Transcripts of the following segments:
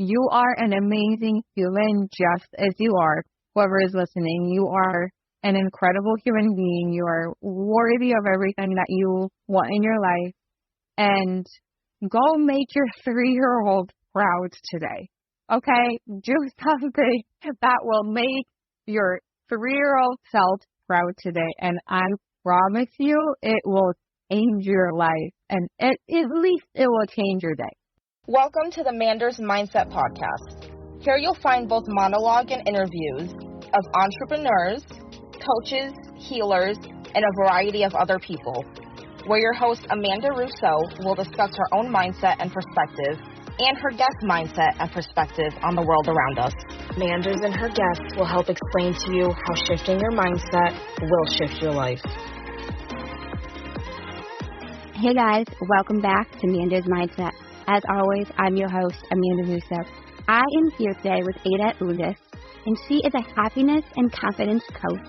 You are an amazing human just as you are. Whoever is listening, you are an incredible human being. You are worthy of everything that you want in your life. And go make your 3-year-old proud today. Okay? Do something that will make your 3-year-old self proud today. And I promise you it will change your life. And at least it will change your day. Welcome to the Manders Mindset Podcast. Here you'll find both monologue and interviews of entrepreneurs, coaches, healers, and a variety of other people, where your host Amanda Russo will discuss her own mindset and perspective and her guest mindset and perspective on the world around us. Manders and her guests will help explain to you how shifting your mindset will shift your life. Hey guys, welcome back to Amanda's Mindset. As always, I'm your host, Amanda Russo. I am here today with Ada Undis, and she is a happiness and confidence coach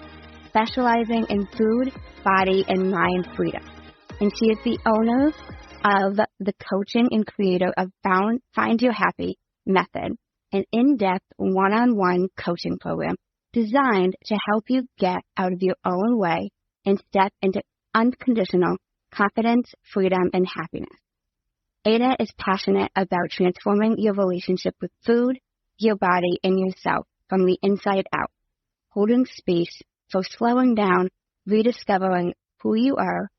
specializing in food, body, and mind freedom. And she is the owner of the coaching and creator of Find Your Happy Method, an in-depth one-on-one coaching program designed to help you get out of your own way and step into unconditional confidence, freedom, and happiness. Ada is passionate about transforming your relationship with food, your body, and yourself from the inside out, holding space for slowing down, rediscovering who you are,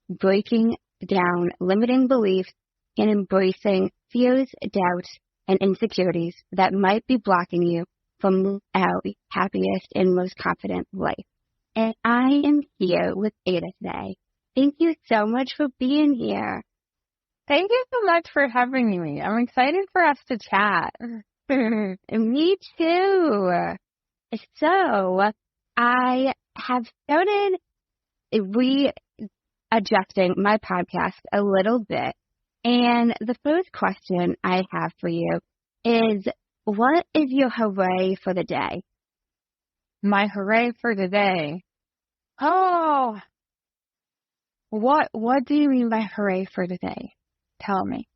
breaking down limiting beliefs, and embracing fears, doubts, and insecurities that might be blocking you from our happiest and most confident life. And I am here with Ada today. Thank you so much for being here. Thank you so much for having me. I'm excited for us to chat. Me too. So, I have started readjusting my podcast a little bit. And the first question I have for you is, what is your hooray for the day? My hooray for the day. Oh, what do you mean by hooray for the day? Tell me.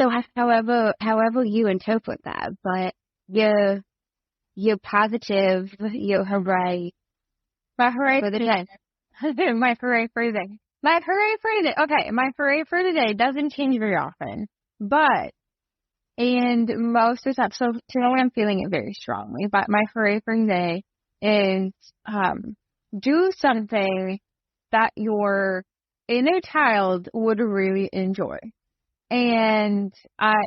So however you interpret that, but your positive, your hooray. My hooray for the day. My hooray for the day. My hooray for the day. Okay, my hooray for the day doesn't change very often, but and most of the time, so today I'm feeling it very strongly, but my hooray for the day is do something that your inner child would really enjoy. And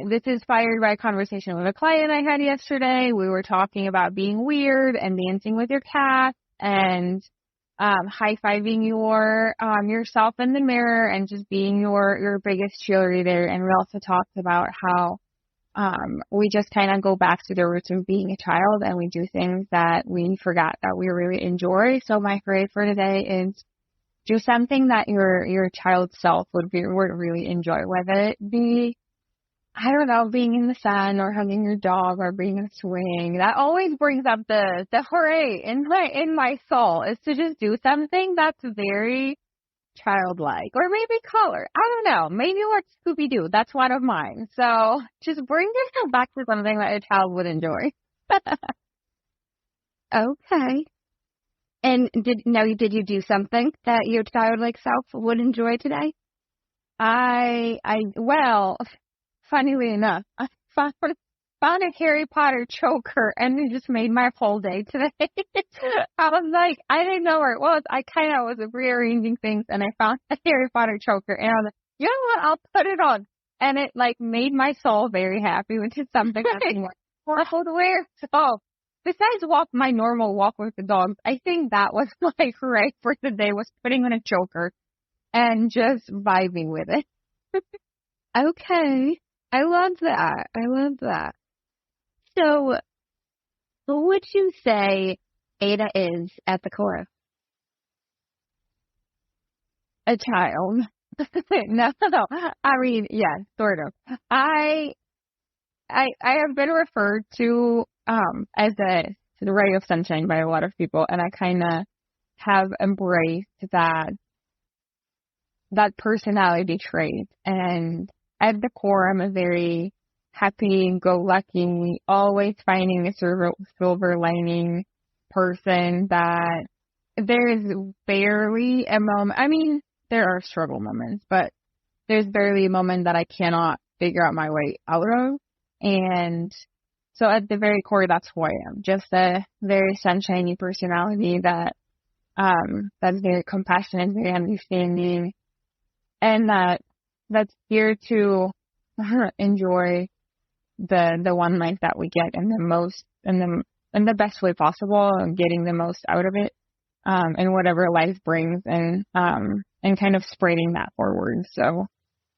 this is inspired by a conversation with a client I had yesterday. We were talking about being weird and dancing with your cat and high-fiving yourself in the mirror and just being your biggest cheerleader. And we also talked about how we just kind of go back to the roots of being a child and we do things that we forgot that we really enjoy. So my hooray for today is do something that your child self would really enjoy, whether it be, I don't know, being in the sun or hugging your dog or being in a swing. That always brings up the hooray in my soul, is to just do something that's very childlike, or maybe color. I don't know. Maybe watch Scooby-Doo. That's one of mine. So just bring yourself back to something that a child would enjoy. Okay. And did you do something that your childlike self would enjoy today? Well, funnily enough, I found a Harry Potter choker and it just made my whole day today. I was like, I didn't know where it was. I kind of was rearranging things and I found a Harry Potter choker and I was like, you know what? I'll put it on. And it made my soul very happy, which is something I've been working to wear. So besides my normal walk with the dogs, I think that was my hooray for the day, was putting on a choker and just vibing with it. Okay. I love that. So, who would you say Ada is at the core? A child. No. I mean, yeah, sort of. I have been referred to as the ray of sunshine by a lot of people, and I kind of have embraced that personality trait. And at the core, I'm a very happy-go-lucky, always finding a silver lining person that there is barely a moment. I mean, there are struggle moments, but there's barely a moment that I cannot figure out my way out of. And so at the very core, that's who I am. Just a very sunshiny personality that's very compassionate, very understanding, and that's here to enjoy the one life that we get in the best way possible, and getting the most out of it, and whatever life brings, and kind of spreading that forward. So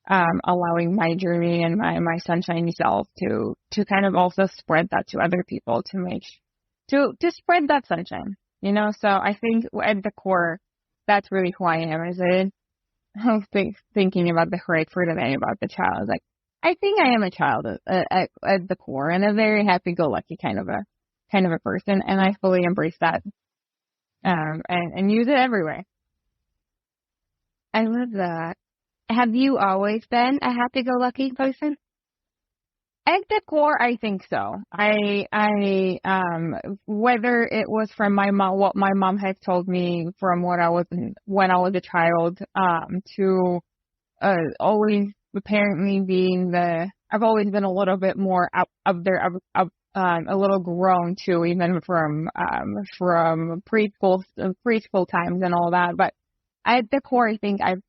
allowing my journey and my sunshiny self to kind of also spread that to other people, to spread that sunshine, So I think at the core, that's really who I am. I was thinking about the hooray for today, about the child. I was like, I think I am a child at the core, and a very happy-go-lucky kind of a person, and I fully embrace that, and use it everywhere. I love that. Have you always been a happy-go-lucky person? At the core, I think so. I whether it was from my mom, what my mom had told me from when I was a child, to always apparently being I've always been a little bit more up there, a little grown too, even from preschool times and all that. But at the core, I think I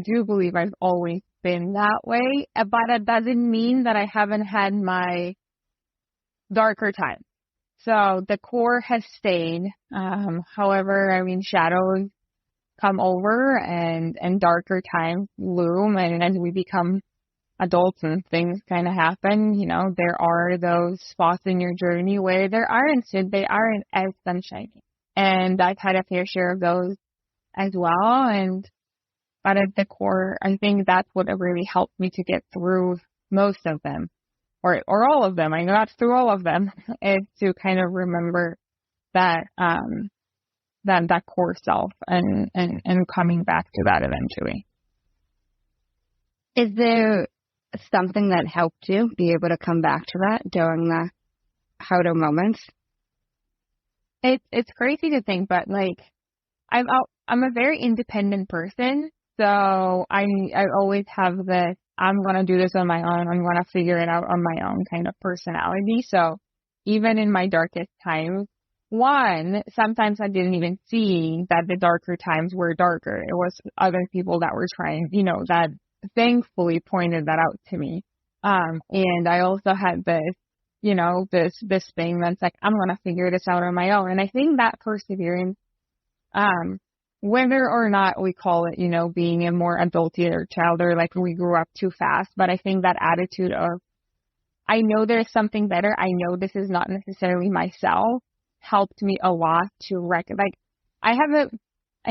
do believe I've always been that way, but that doesn't mean that I haven't had my darker times. So the core has stayed. However, I mean, shadows come over and darker times loom, and as we become adults and things kind of happen, there are those spots in your journey where they aren't as sunshiny. And I've had a fair share of those as well, but at the core, I think that's what really helped me to get through most of them, or all of them. I got through all of them, is to kind of remember that core self, and coming back to that eventually. Is there something that helped you be able to come back to that during the harder moments? It's crazy to think, but like I'm a very independent person. So I always have this, I'm going to do this on my own, I'm going to figure it out on my own kind of personality. So even in my darkest times, sometimes I didn't even see that the darker times were darker. It was other people that were trying, that thankfully pointed that out to me. And I also had this, this thing that's like, I'm going to figure this out on my own. And I think that perseverance, whether or not we call it, being a more adulty or child, or like we grew up too fast. But I think that attitude of, I know there's something better, I know this is not necessarily myself, helped me a lot to I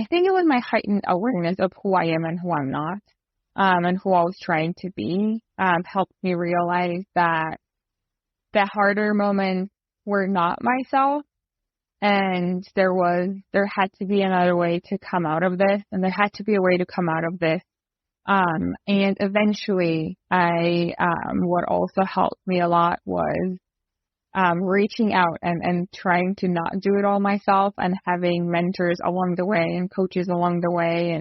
think it was my heightened awareness of who I am and who I'm not, and who I was trying to be, helped me realize that the harder moments were not myself. And there had to be another way to come out of this, and there had to be a way to come out of this. And eventually what also helped me a lot was, reaching out and trying to not do it all myself, and having mentors along the way and coaches along the way,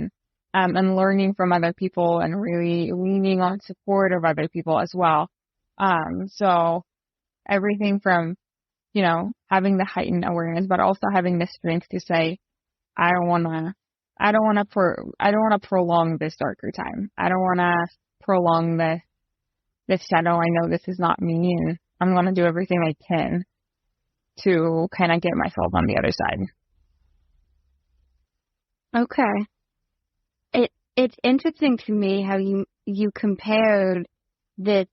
and learning from other people, and really leaning on support of other people as well. So everything from, having the heightened awareness, but also having the strength to say, I don't want to prolong this darker time. I don't want to prolong this shadow. I know this is not me, and I'm going to do everything I can to kind of get myself on the other side. Okay. It's interesting to me how you compared the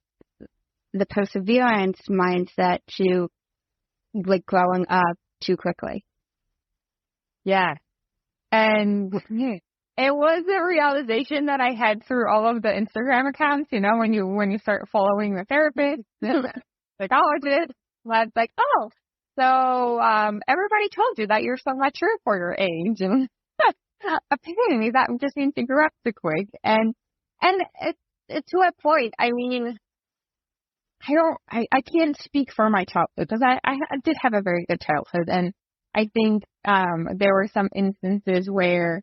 perseverance mindset to like growing up too quickly. Yeah. And it was a realization that I had through all of the Instagram accounts, when you start following the therapist, the psychologist, that's like, oh, so everybody told you that you're so mature for your age, and apparently that just means you grew up too quick. And it's to a point. I mean, I can't speak for my childhood because I did have a very good childhood. And I think, there were some instances where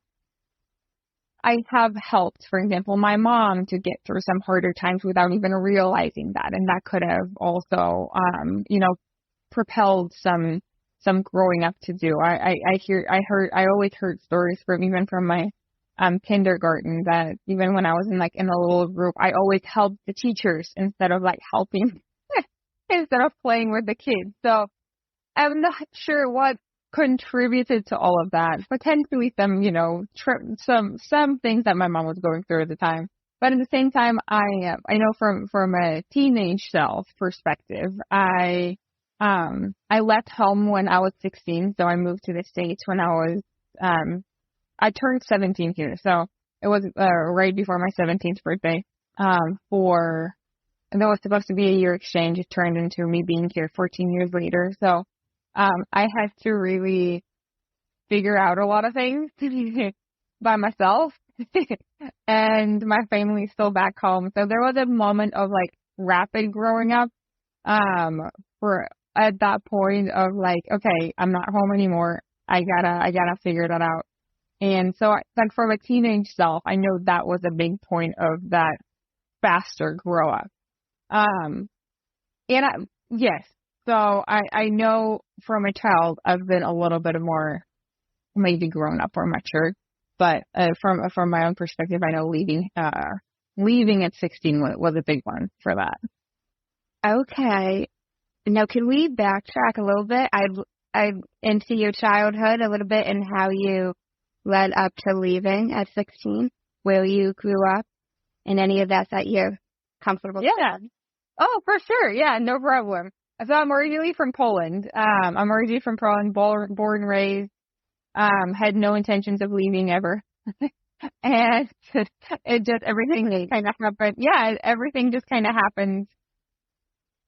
I have helped, for example, my mom to get through some harder times without even realizing that. And that could have also, propelled some growing up to do. I always heard stories from my kindergarten that even when I was in a little group, I always helped the teachers instead of helping instead of playing with the kids. So I'm not sure what contributed to all of that. Potentially some things that my mom was going through at the time. But at the same time, I know from a teenage self perspective, I left home when I was 16, so I moved to the States when I turned 17 here, so it was right before my 17th birthday. And that was supposed to be a year exchange. It turned into me being here 14 years later. So I had to really figure out a lot of things by myself, and my family's still back home. So there was a moment of rapid growing up. For at that point of okay, I'm not home anymore. I gotta figure that out. And so, from a teenage self, I know that was a big point of that faster grow up. Yes. So I know from a child, I've been a little bit more maybe grown up or mature, but from my own perspective, I know leaving at 16 was a big one for that. Okay. Now, can we backtrack a little bit? I'd into your childhood a little bit and how you led up to leaving at 16, where you grew up, and any of that you're comfortable with? Yeah. Oh, for sure. Yeah, no problem. So I'm originally from Poland. Born, raised, had no intentions of leaving ever. And it just, everything kind of happened. Yeah, everything just kind of happened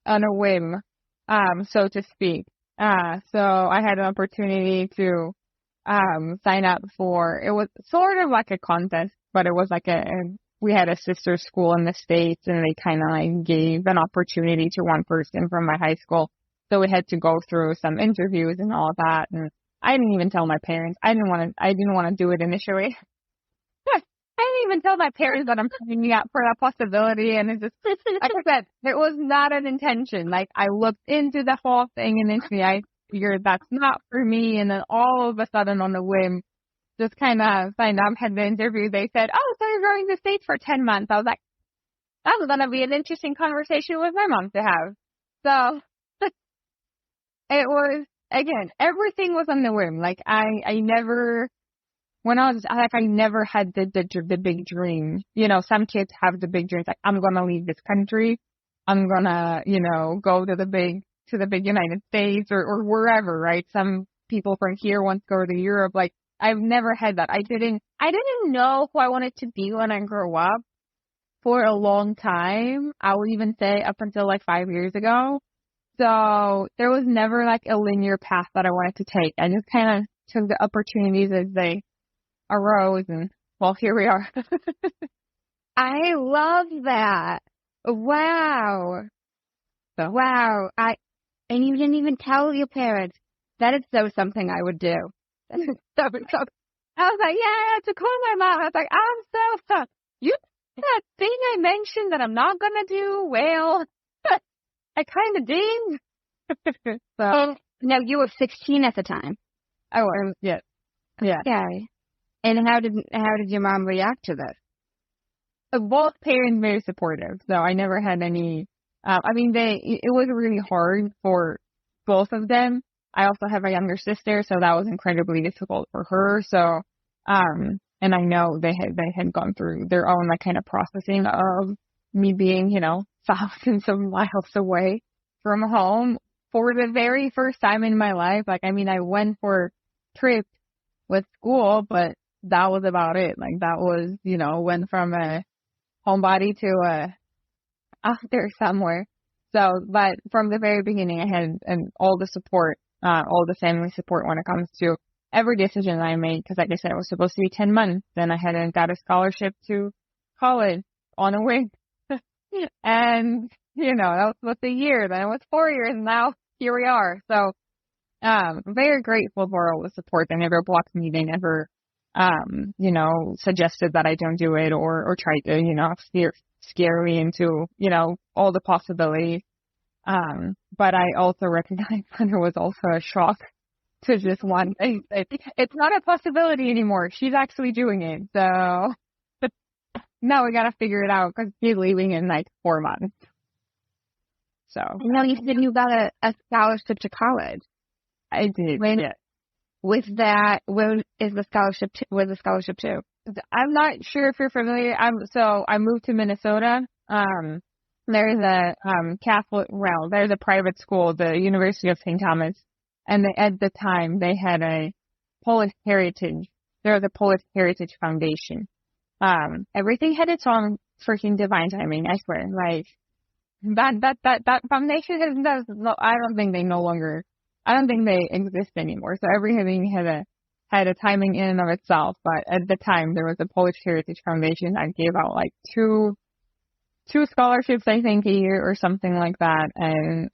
on a whim, so to speak. So I had an opportunity to sign up for, it was sort of like a contest, but it was we had a sister school in the States, and they kind of gave an opportunity to one person from my high school. So we had to go through some interviews and all of that. And I didn't even tell my parents. I didn't want to do it initially. I didn't even tell my parents that I'm signing up for that possibility. And it just, like I said, it was not an intention. I looked into the whole thing initially. I figured that's not for me. And then all of a sudden on a whim, just kind of signed up, had the interview. They said, oh, so you're going to the States for 10 months. I was like, that was going to be an interesting conversation with my mom to have. So it was, again, everything was on the whim. I never, when I was, I never had the big dream. Some kids have the big dreams. I'm going to leave this country. I'm going to, go to the big United States or wherever, right? Some people from here want to go to Europe. I've never had that. I didn't know who I wanted to be when I grew up for a long time. I would even say up until 5 years ago. So there was never a linear path that I wanted to take. I just kind of took the opportunities as they arose, and well, here we are. I love that. Wow. So. Wow. And you didn't even tell your parents. That is so something I would do. So, I was like, yeah, to call my mom. I was like, I'm so that thing I mentioned that I'm not gonna do. Well, I kind of did. So no, you were 16 at the time. Oh, yeah. Okay. And how did your mom react to this? Both parents very supportive. So I never had any. It was really hard for both of them. I also have a younger sister, so that was incredibly difficult for her. So, and I know they had gone through their own kind of processing of me being, thousands of miles away from home for the very first time in my life. I went for trips with school, but that was about it. That was, went from a homebody to out there somewhere. So, but from the very beginning, I had all the support. All the family support when it comes to every decision I made, because like I said, it was supposed to be 10 months. Then I had got a scholarship to college on a whim. And that was a year, then it was 4 years, and now here we are. So, very grateful for all the support. They never blocked me. They never, suggested that I don't do it or try to, scare me into, all the possibilities. But I also recognize that it was also a shock to just one thing. It's not a possibility anymore. She's actually doing it. So now we got to figure it out because she's leaving in like 4 months. So. No, you said you got a scholarship to college. I did. Yeah. With that, where is the scholarship? Where's the scholarship to? I'm not sure if you're familiar. I moved to Minnesota. There's a there's a private school, the University of St. Thomas, and at the time they had a Polish heritage. There was a Polish Heritage Foundation. Everything had its own freaking divine timing. I swear, like that foundation I don't think they exist anymore. So everything had a timing in and of itself. But at the time, there was a Polish Heritage Foundation that gave out like two scholarships, I think, a year or something like that. And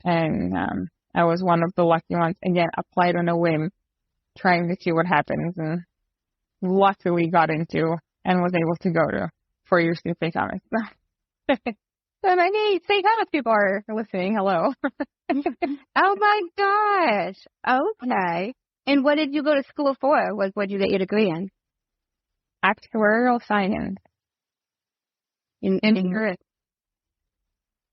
I was one of the lucky ones. Again, applied on a whim, trying to see what happens, and luckily got into and was able to go to 4 years to St. Thomas. So many St. Thomas people are listening. Hello. Oh my gosh. Okay. And what did you go to school for? What did you get your degree in? Actuarial science. In insurance.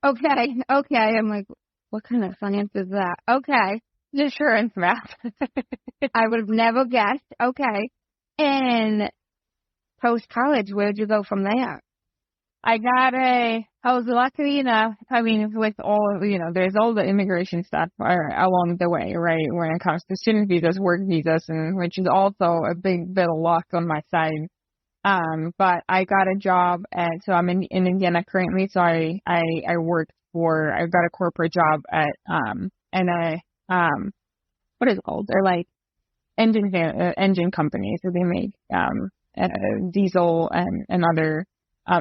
Okay. I'm like, what kind of science is that? Okay. Insurance math. I would have never guessed. Okay. And post-college, where did you go from there? I was lucky enough, with all, there's all the immigration stuff along the way, right? When it comes to student visas, work visas, and which is also a big bit of luck on my side. But I got a job so I'm in Indiana currently, so I got a corporate job at, what is it called? They're like engine companies. So they make, diesel and other,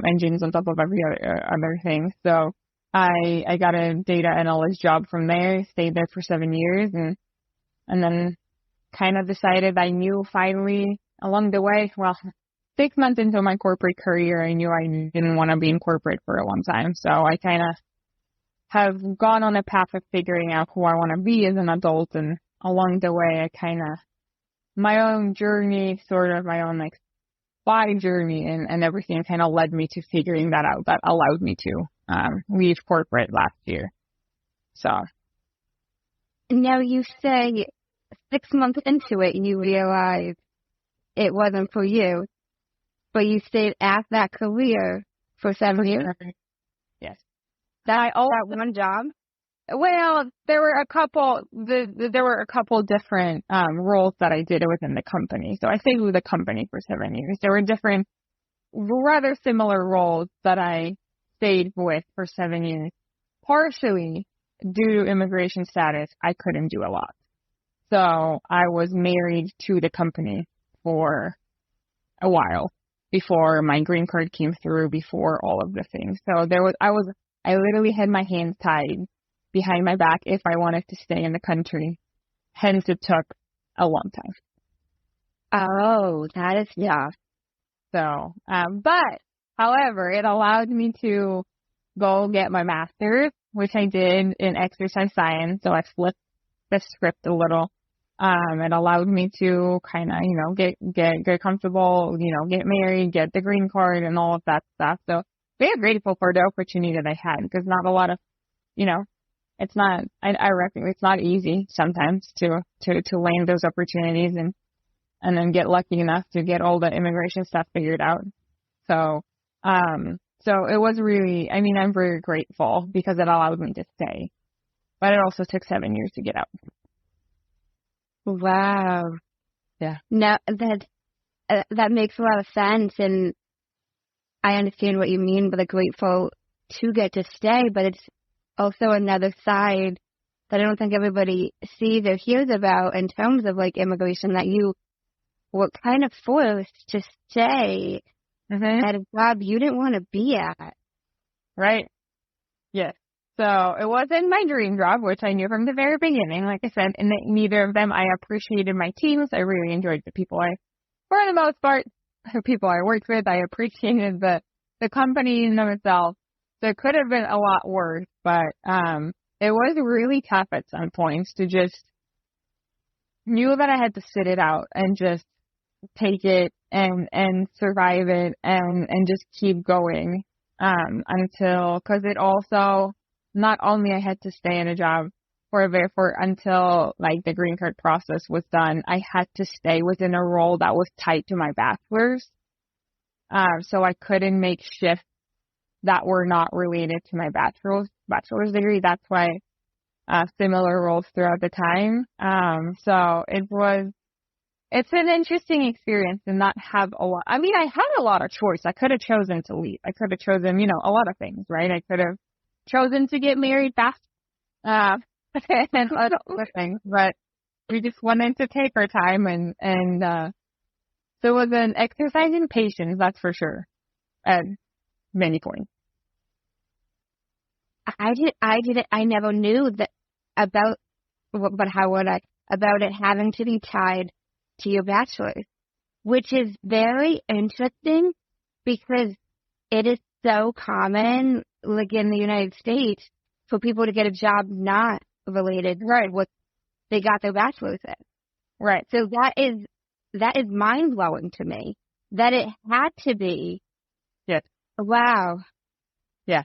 engines on top of every other thing. So I got a data analyst job from there, stayed there for 7 years, and then kind of decided I knew finally along the way, 6 months into my corporate career, I knew I didn't want to be in corporate for a long time. So I kind of have gone on a path of figuring out who I want to be as an adult, and along the way, my own journey, sort of my own journey and everything kind of led me to figuring that out. That allowed me to leave corporate last year. So. Now you say 6 months into it, you realized it wasn't for you, but you stayed at that career for 7 years? Yes. That one job? Well, there were a couple different roles that I did within the company. So I stayed with the company for 7 years. There were different, rather similar roles that I stayed with for 7 years. Partially due to immigration status, I couldn't do a lot. So I was married to the company for a while before my green card came through, before all of the things. So I literally had my hands tied behind my back if I wanted to stay in the country. Hence, it took a long time. Oh, that is, yeah. So, but, however, it allowed me to go get my master's, which I did in exercise science. So I flipped the script a little. It allowed me to kind of, get comfortable, get married, get the green card and all of that stuff. So very grateful for the opportunity that I had, because not a lot of, it's not, I reckon it's not easy sometimes to land those opportunities and then get lucky enough to get all the immigration stuff figured out. So it was really, I'm very grateful because it allowed me to stay, but it also took 7 years to get out. Wow. Yeah. No, that makes a lot of sense, and I understand what you mean by the grateful to get to stay, but it's also another side that I don't think everybody sees or hears about in terms of immigration, that you were kind of forced to stay at a job you didn't want to be at. Right. Yes. So it wasn't my dream job, which I knew from the very beginning. Like I said, in neither of them, I appreciated my teams. I really enjoyed the people for the most part, the people I worked with. I appreciated the company in of itself. So it could have been a lot worse, but it was really tough at some points to just knew that I had to sit it out and just take it and survive it and just keep going because it also, not only I had to stay in a job until like the green card process was done, I had to stay within a role that was tied to my bachelor's. So I couldn't make shifts that were not related to my bachelor's degree. That's why similar roles throughout the time. So it's an interesting experience to not have a lot. I mean, I had a lot of choice. I could have chosen to leave. I could have chosen, a lot of things, right? I could have chosen to get married fast, and other things, but we just wanted to take our time and so it was an exercise in patience, that's for sure, at many points. I never knew that about it having to be tied to your bachelor's, which is very interesting because it is so common, like in the United States, for people to get a job not related to what they got their bachelor's in. Right. So that is mind blowing to me that it had to be. Yes. Wow. Yeah.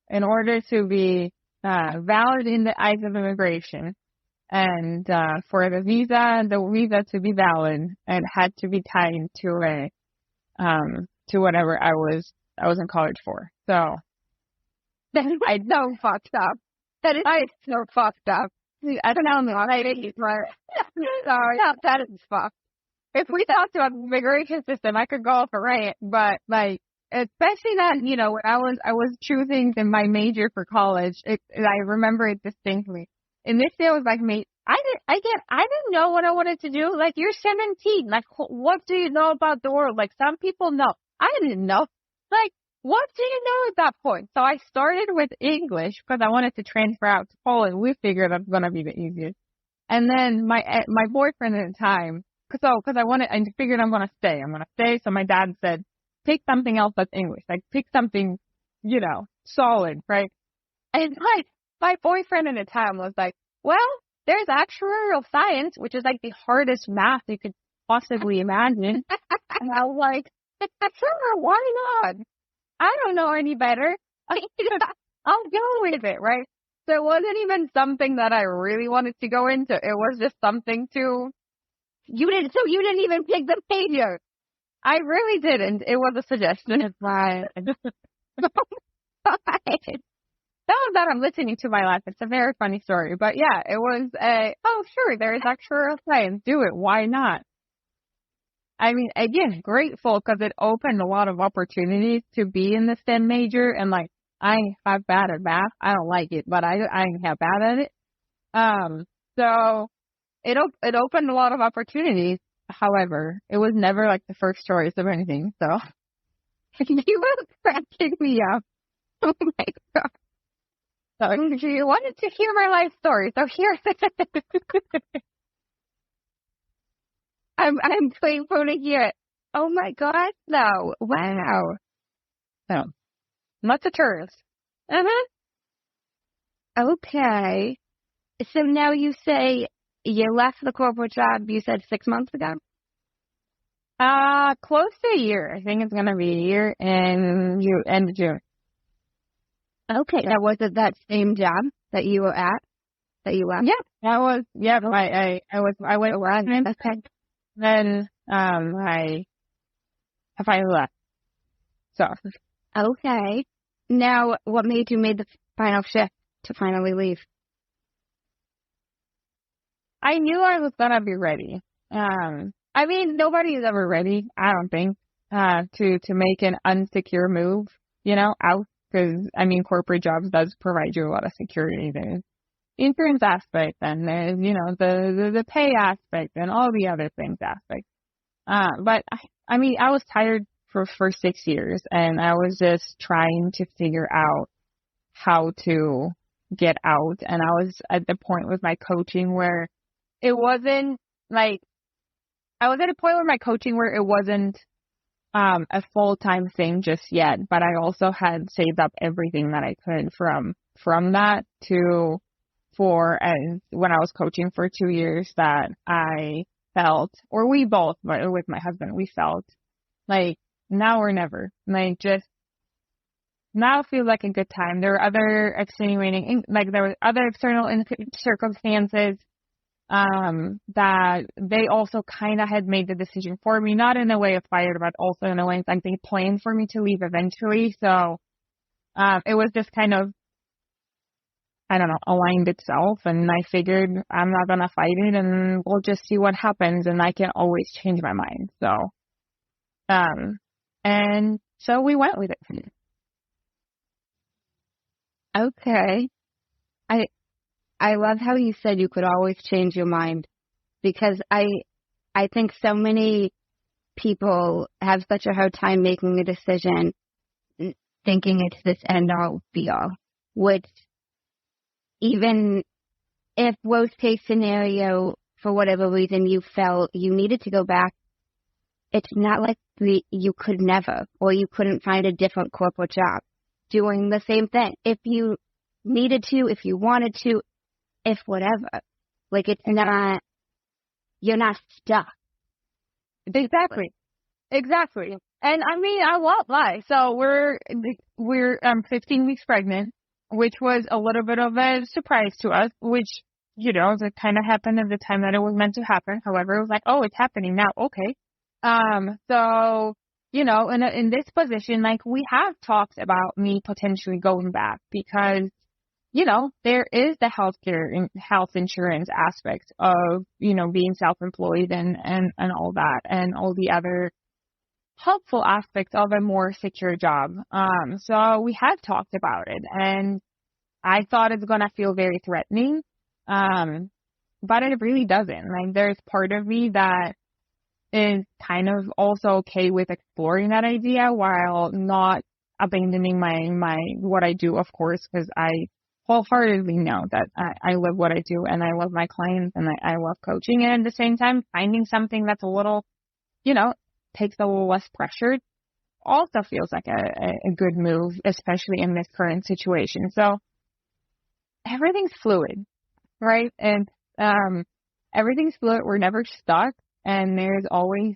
In order to be valid in the eyes of immigration, and for the visa to be valid, it had to be tied to whatever I was in college for. So that is so fucked up. That is so fucked up. I don't know, maybe, sorry, that is fucked. If we talked about the immigration system, I could go off a rant, but like, especially that, when I was choosing my major for college, I remember it distinctly. Initially, I was like, I didn't know what I wanted to do. Like, you're 17. Like, what do you know about the world? Like, some people know. I didn't know. Like, what do you know at that point? So I started with English because I wanted to transfer out to Poland. We figured that's going to be the easiest. And then my boyfriend at the time, because I figured I'm going to stay. So my dad said, pick something else that's English. Like, pick something, solid, right? And my boyfriend at the time was like, well, there's actuarial science, which is like the hardest math you could possibly imagine. And I was like, sure, why not? I don't know any better. I'll go with it, right? So it wasn't even something that I really wanted to go into. It was just something you didn't even pick the major. I really didn't. It was a suggestion. Right. Now that I'm listening to my life, it's a very funny story. But yeah, it was sure, there is actuarial science. Do it. Why not? I mean, again, grateful because it opened a lot of opportunities to be in the STEM major. And like, I ain't half bad at math. I don't like it, but I ain't half bad at it. So it opened a lot of opportunities. However, it was never like the first choice of anything. So you were cracking me up. Oh my God. So you wanted to hear my life story. So here. I'm grateful to hear it. Oh my God. No. Wow. So not a tourist. Okay. So now you say you left the corporate job, you said 6 months ago? Close to a year. I think it's going to be a year in end of June. Okay. Now, was it that same job that you were at, that you left? Yeah, that was, I went around. Okay. Then, I left. So. Okay. Now, what made you make the final shift to finally leave? I knew I was gonna be ready. I mean, nobody is ever ready, I don't think, to make an unsecure move, out. Because, I mean, corporate jobs does provide you a lot of security. There's insurance aspect, and there's, the pay aspect, and all the other things aspect. But, I mean, I was tired for 6 years, and I was just trying to figure out how to get out. And I was at the point with my coaching where it wasn't like, I was at a point with my coaching where it wasn't a full-time thing just yet, but I also had saved up everything that I could from that and when I was coaching for 2 years that I felt, or we both, with my husband, we felt like now or never, like just now feels like a good time. There were other there were other external circumstances that they also kind of had made the decision for me, not in a way of fired, but also in a way like they planned for me to leave eventually. So it was just kind of, I don't know, aligned itself, and I figured I'm not gonna fight it, and we'll just see what happens, and I can always change my mind. So, and so we went with it. Okay. I love how you said you could always change your mind, because I think so many people have such a hard time making a decision thinking it's this end all be all, which even if worst case scenario, for whatever reason you felt you needed to go back, it's not like you could never, or you couldn't find a different corporate job doing the same thing. If you needed to, if you wanted to, if whatever. Like, it's not, you're not stuck. Exactly. And I mean, I won't lie. So we're 15 weeks pregnant, which was a little bit of a surprise to us, which, you know, that kind of happened at the time that it was meant to happen. However, it was like, oh, it's happening now. Okay. So, you know, in this position, like, we have talked about me potentially going back because, you know, there is the health insurance aspect of, you know, being self-employed and all that, and all the other helpful aspects of a more secure job. So we have talked about it, and I thought it's going to feel very threatening. But it really doesn't. Like, there's part of me that is kind of also okay with exploring that idea while not abandoning my what I do, of course, because I wholeheartedly know that I love what I do, and I love my clients, and I love coaching. And at the same time, finding something that's a little, you know, takes a little less pressure also feels like a good move, especially in this current situation. So everything's fluid, right? And everything's fluid. We're never stuck, and there's always,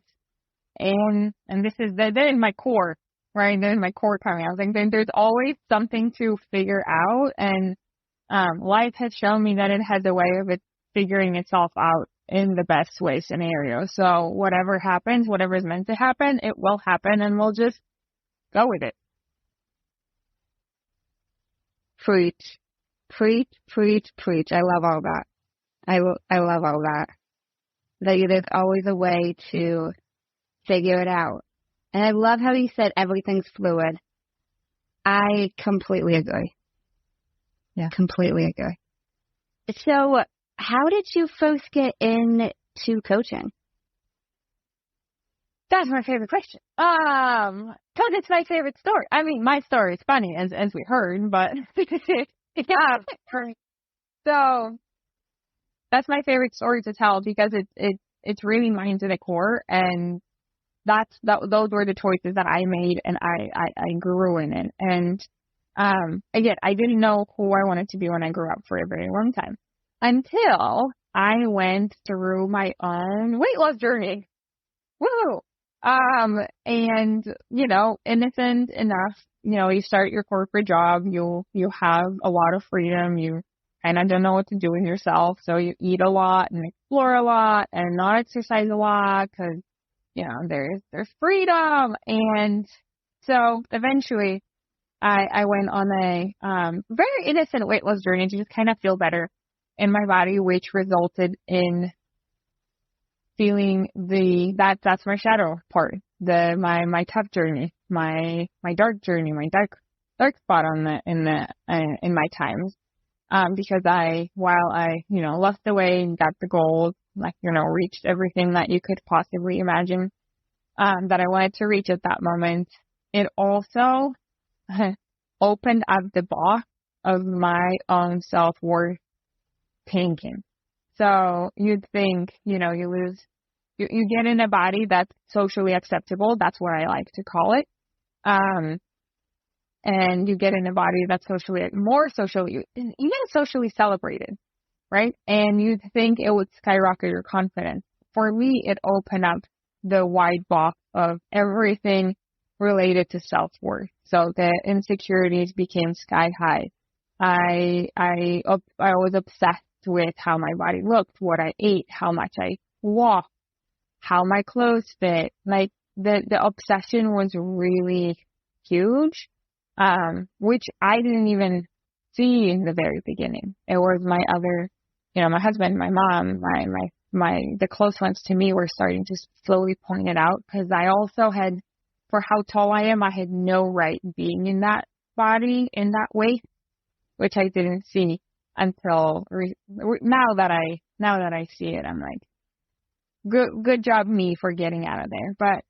and this is they're in my core, right? They're in my core coming out. Like, there's always something to figure out, and life has shown me that it has a way of it figuring itself out in the best way scenario. So whatever happens, whatever is meant to happen, it will happen, and we'll just go with it. Preach. I love all that. I love all that. There's always a way to figure it out. And I love how you said everything's fluid. I completely agree. Yeah. Completely agree. So, how did you first get into coaching? That's my favorite question. Because it's my favorite story. I mean, my story is funny, as we heard, but yeah. So that's my favorite story to tell, because it's really mine to the core, and those were the choices that I made, and I grew in it. And again, I didn't know who I wanted to be when I grew up for a very long time, until I went through my own weight loss journey. Woo! And, you know, innocent enough, you know, you start your corporate job, you have a lot of freedom, you kind of don't know what to do with yourself, so you eat a lot and explore a lot and not exercise a lot, because, you know, there's freedom. And so eventually I went on a very innocent weight loss journey to just kind of feel better in my body, which resulted in feeling that's my shadow part, my tough journey, my dark journey, my dark spot in my times. Because while I, you know, lost the weight, got the goals, like, you know, reached everything that you could possibly imagine, that I wanted to reach at that moment, it also opened up the box of my own self-worth tanking. So you'd think, you get in a body that's socially acceptable. That's what I like to call it. And you get in a body that's even socially celebrated, right? And you'd think it would skyrocket your confidence. For me, it opened up the wide box of everything related to self-worth. So the insecurities became sky high. I was obsessed with how my body looked, what I ate, how much I walked, how my clothes fit. Like the obsession was really huge, which I didn't even see in the very beginning. It was my other, my husband, my mom, the close ones to me were starting to slowly point it out, because I also had, for how tall I am, I had no right being in that body, in that way, which I didn't see until now that I see it. I'm like, good job me for getting out of there. But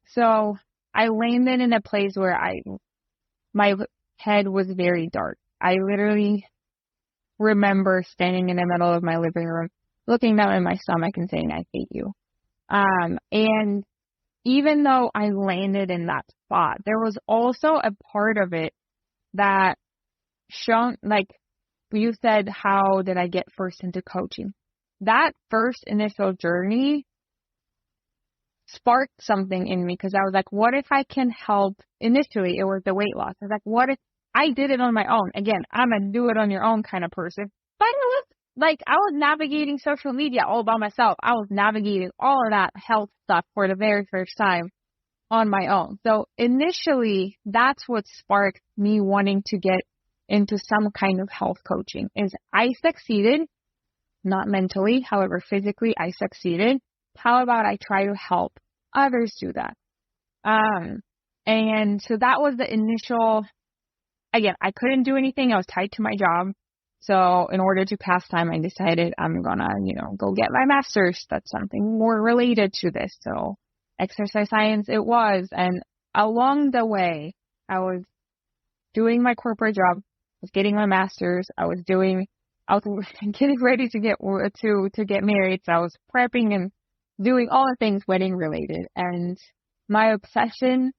so I landed in a place where my head was very dark. I literally remember standing in the middle of my living room, looking down at my stomach and saying, I hate you. And even though I landed in that spot, there was also a part of it that shown, like you said, how did I get first into coaching? That first initial journey sparked something in me, because I was like, what if I can help? Initially, it was the weight loss. I was like, what if I did it on my own? Again, I'm a do it on your own kind of person. But it was like I was navigating social media all by myself. I was navigating all of that health stuff for the very first time on my own. So initially, that's what sparked me wanting to get into some kind of health coaching. Is I succeeded, not mentally, however, physically I succeeded. How about I try to help others do that? And so that was the initial, again, I couldn't do anything. I was tied to my job. So in order to pass time, I decided I'm gonna, go get my master's. That's something more related to this. So exercise science it was. And along the way, I was doing my corporate job, I was getting my master's, I was getting ready to get married. So I was prepping and doing all the things wedding related. And my obsession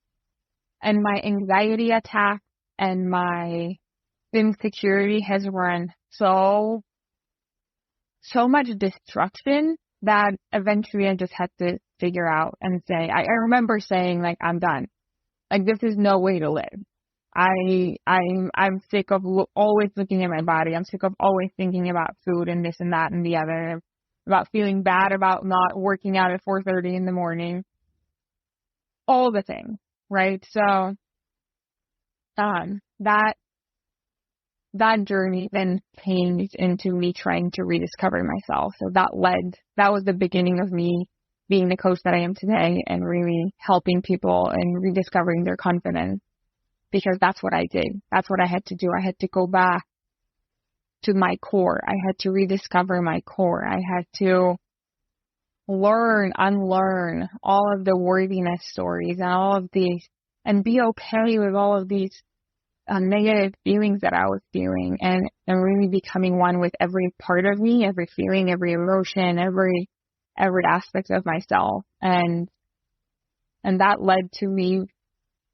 and my anxiety attack and my insecurity has run so much destruction that eventually I just had to figure out and say, I remember saying, like, I'm done. Like, this is no way to live. I'm sick of always looking at my body. I'm sick of always thinking about food and this and that and the other, about feeling bad about not working out at 4:30 in the morning. All the things, right? So, that journey then changed into me trying to rediscover myself. So that was the beginning of me being the coach that I am today and really helping people and rediscovering their confidence, because that's what I did. That's what I had to do. I had to go back to my core. I had to rediscover my core. I had to unlearn all of the worthiness stories and all of these, and be okay with all of these negative feelings that I was feeling, and really becoming one with every part of me, every feeling, every emotion, every aspect of myself. And that led to me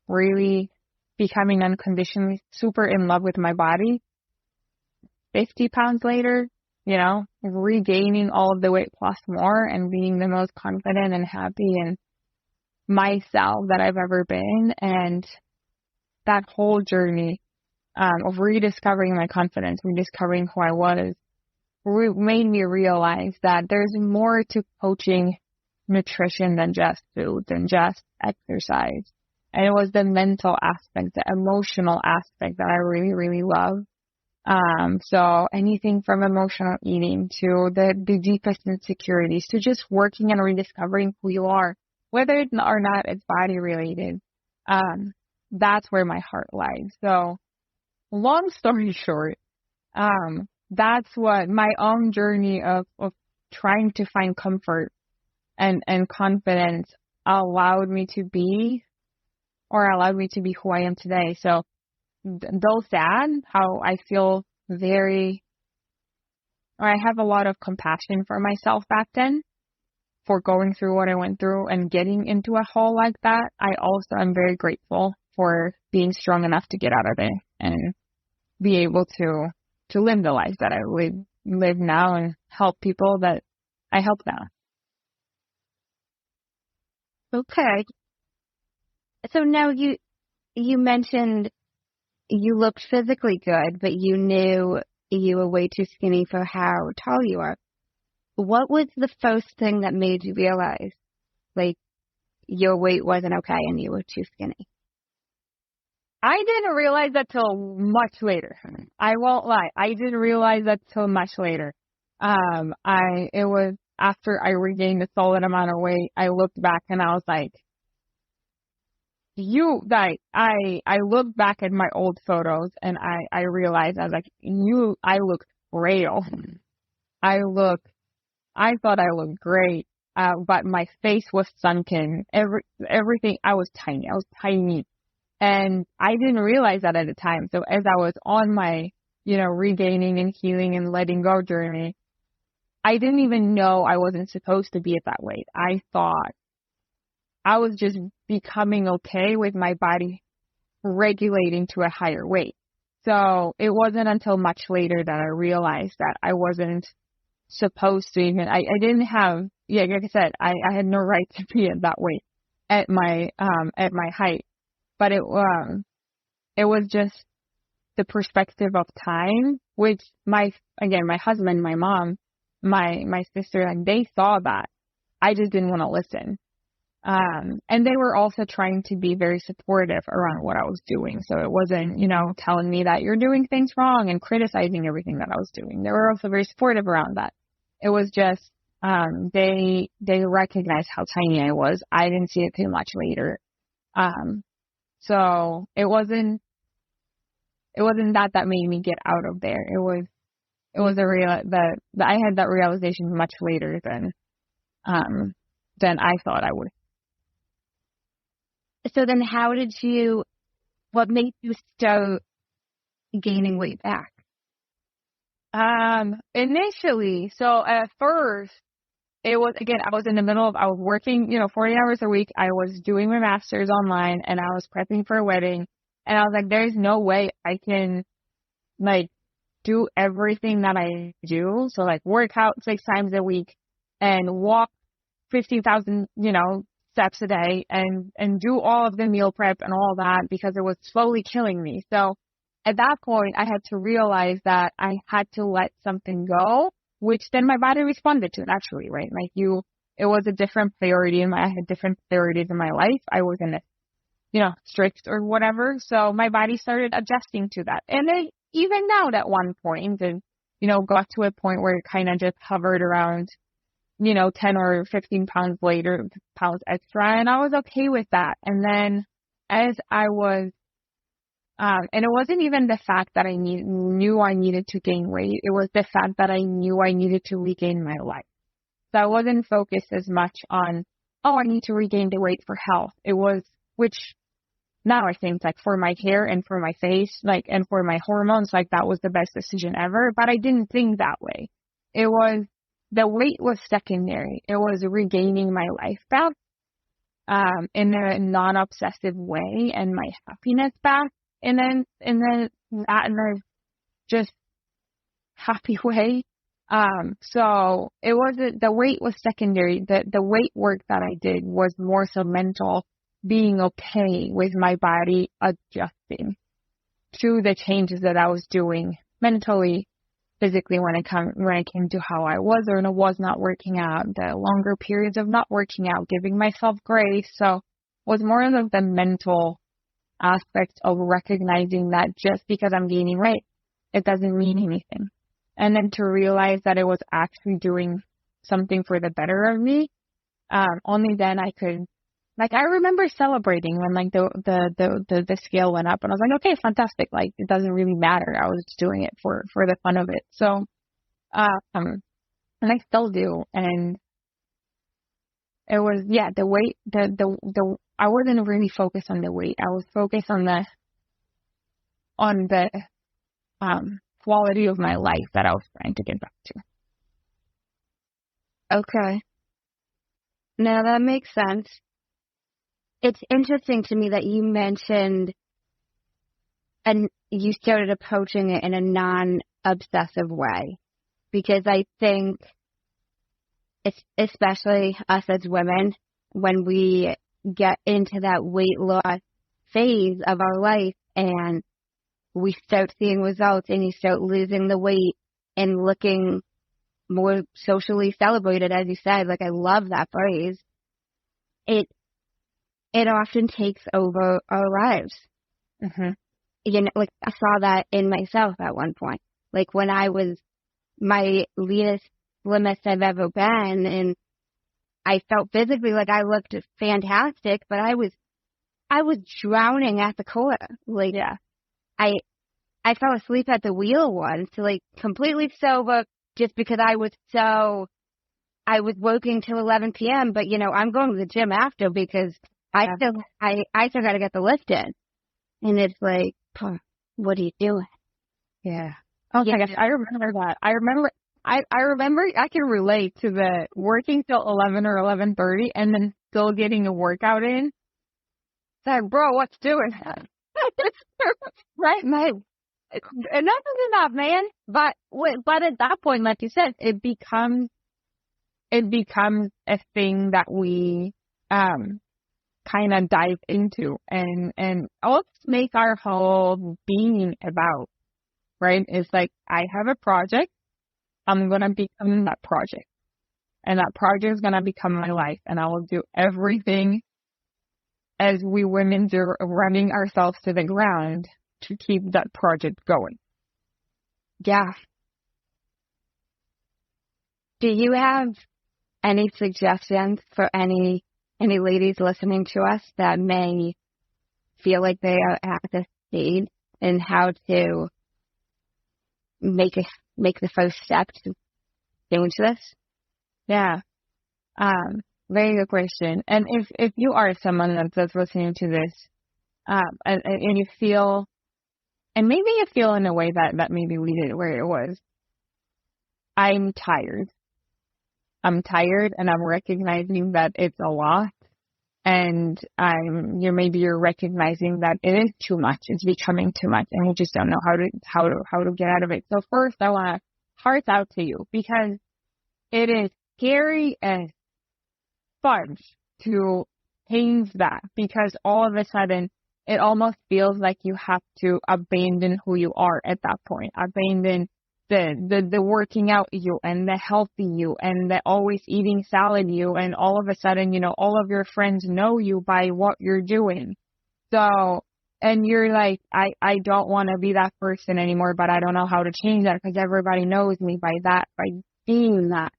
really becoming unconditionally super in love with my body. 50 pounds later, regaining all of the weight plus more, and being the most confident and happy in myself that I've ever been. And that whole journey of rediscovering my confidence, rediscovering who I was, made me realize that there's more to coaching nutrition than just food, than just exercise. And it was the mental aspect, the emotional aspect that I really, really love. So anything from emotional eating to the deepest insecurities to just working and rediscovering who you are, whether or not it's body related. That's where my heart lies. So long story short, that's what my own journey of trying to find comfort and confidence allowed me to be who I am today. So though sad, how I feel I have a lot of compassion for myself back then for going through what I went through and getting into a hole like that. I also am very grateful for being strong enough to get out of it and be able to live the life that I live now and help people that I help now. Okay. So now you mentioned you looked physically good, but you knew you were way too skinny for how tall you are. What was the first thing that made you realize, like, your weight wasn't okay and you were too skinny? I didn't realize that till much later. I won't lie. I didn't realize that till much later. It was after I regained a solid amount of weight, I looked back and I was like, I looked back at my old photos and I realized, I was like, I look frail. I thought I looked great. But my face was sunken. Everything, I was tiny. And I didn't realize that at the time. So as I was on my, regaining and healing and letting go journey, I didn't even know I wasn't supposed to be at that weight. I thought I was just becoming okay with my body regulating to a higher weight. So it wasn't until much later that I realized that I wasn't supposed to even, I didn't have, like I said, I had no right to be at that weight at my height. But it was just the perspective of time, which my husband, my mom, my sister, and they saw that. I just didn't want to listen. And they were also trying to be very supportive around what I was doing. So it wasn't, telling me that you're doing things wrong and criticizing everything that I was doing. They were also very supportive around that. It was just, they recognized how tiny I was. I didn't see it too much later. So it wasn't that made me get out of there. It was I had that realization much later than I thought I would. So then what made you start gaining weight back? Initially, so at first, it was, again, I was working, 40 hours a week. I was doing my master's online and I was prepping for a wedding. And I was like, there's no way I can, do everything that I do. So, work out 6 times a week and walk 50,000, steps a day and do all of the meal prep and all that because it was slowly killing me. So at that point, I had to realize that I had to let something go, which then my body responded to naturally, right? It was a different priority I had different priorities in my life. I wasn't, strict or whatever. So my body started adjusting to that. And it evened out at one point and, got to a point where it kind of just hovered around, 10 or 15 pounds extra. And I was okay with that. And then as I was, and it wasn't even the fact that I knew I needed to gain weight. It was the fact that I knew I needed to regain my life. So I wasn't focused as much on, I need to regain the weight for health. It was, which now I think for my hair and for my face, and for my hormones, that was the best decision ever. But I didn't think that way. The weight was secondary. It was regaining my life back, in a non-obsessive way and my happiness back. And then that in a just happy way. So it wasn't, the weight was secondary. The weight work that I did was more so mental, being okay with my body adjusting to the changes that I was doing mentally, physically when it came to how I was or was not working out, the longer periods of not working out, giving myself grace. So it was more of the mental aspect of recognizing that just because I'm gaining weight, it doesn't mean anything. And then to realize that it was actually doing something for the better of me, only then I could, I remember celebrating when the scale went up and I was like, okay, fantastic. It doesn't really matter. I was just doing it for the fun of it. So, and I still do. And it was, the weight, I wasn't really focused on the weight. I was focused on the quality of my life that I was trying to get back to. Okay. Now that makes sense. It's interesting to me that you mentioned and you started approaching it in a non-obsessive way, because I think, especially us as women, when we get into that weight loss phase of our life and we start seeing results and you start losing the weight and looking more socially celebrated, as you said, like I love that phrase, it often takes over our lives. Mm-hmm. You know, like I saw that in myself at one point. Like when I was my leanest, slimmest I've ever been, and I felt physically like I looked fantastic, but I was drowning at the core. Like, yeah, I fell asleep at the wheel once, like completely sober, just because I was working till 11 p.m. But you know, I'm going to the gym after because I still got to get the lift in, and it's like, what are you doing? Yeah. Oh my gosh, I remember that. I remember. I can relate to the working till 11 or 11:30 and then still getting a workout in. It's like, bro, what's doing that? Right, man. Enough is enough, man. But at that point, like you said, it becomes a thing that we kind of dive into and also make our whole being about. Right? It's like, I have a project. I'm going to become that project. And that project is going to become my life. And I will do everything as we women do, running ourselves to the ground to keep that project going. Yeah. Do you have any suggestions for any ladies listening to us that may feel like they are at this stage and how to make the first step to go into this? Yeah. Very good question. And if you are someone that's listening to this, and you feel, and maybe you feel in a way that maybe we did where it was, I'm tired and I'm recognizing that it's a lot, and you're recognizing that it is too much. It's becoming too much, and you just don't know how to get out of it. So first, I want to hearts out to you, because it is scary as fudge to change that, because all of a sudden it almost feels like you have to abandon who you are at that point, abandon the working out you and the healthy you and the always eating salad you, and all of a sudden, you know, all of your friends know you by what you're doing. So, and you're like, I don't want to be that person anymore, but I don't know how to change that because everybody knows me by being that.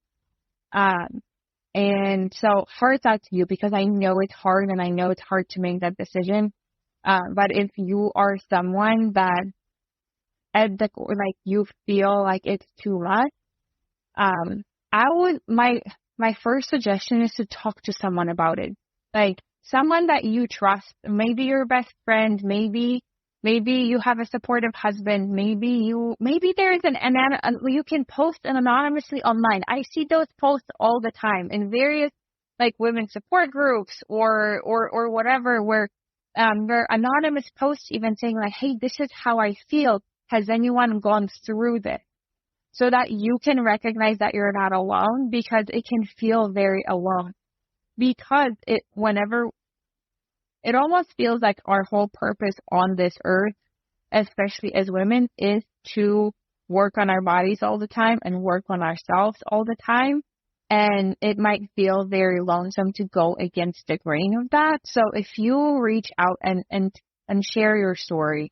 And so hearts out to you, because I know it's hard and I know it's hard to make that decision. But if you are someone that like you feel like it's too much, my first suggestion is to talk to someone about it. Like someone that you trust, maybe your best friend, maybe you have a supportive husband, maybe there's you can post anonymously online. I see those posts all the time in various like women's support groups or whatever, where there are anonymous posts even saying like, hey, this is how I feel. Has anyone gone through this? So that you can recognize that you're not alone, because it can feel very alone. Because it almost feels like our whole purpose on this earth, especially as women, is to work on our bodies all the time and work on ourselves all the time. And it might feel very lonesome to go against the grain of that. So if you reach out and share your story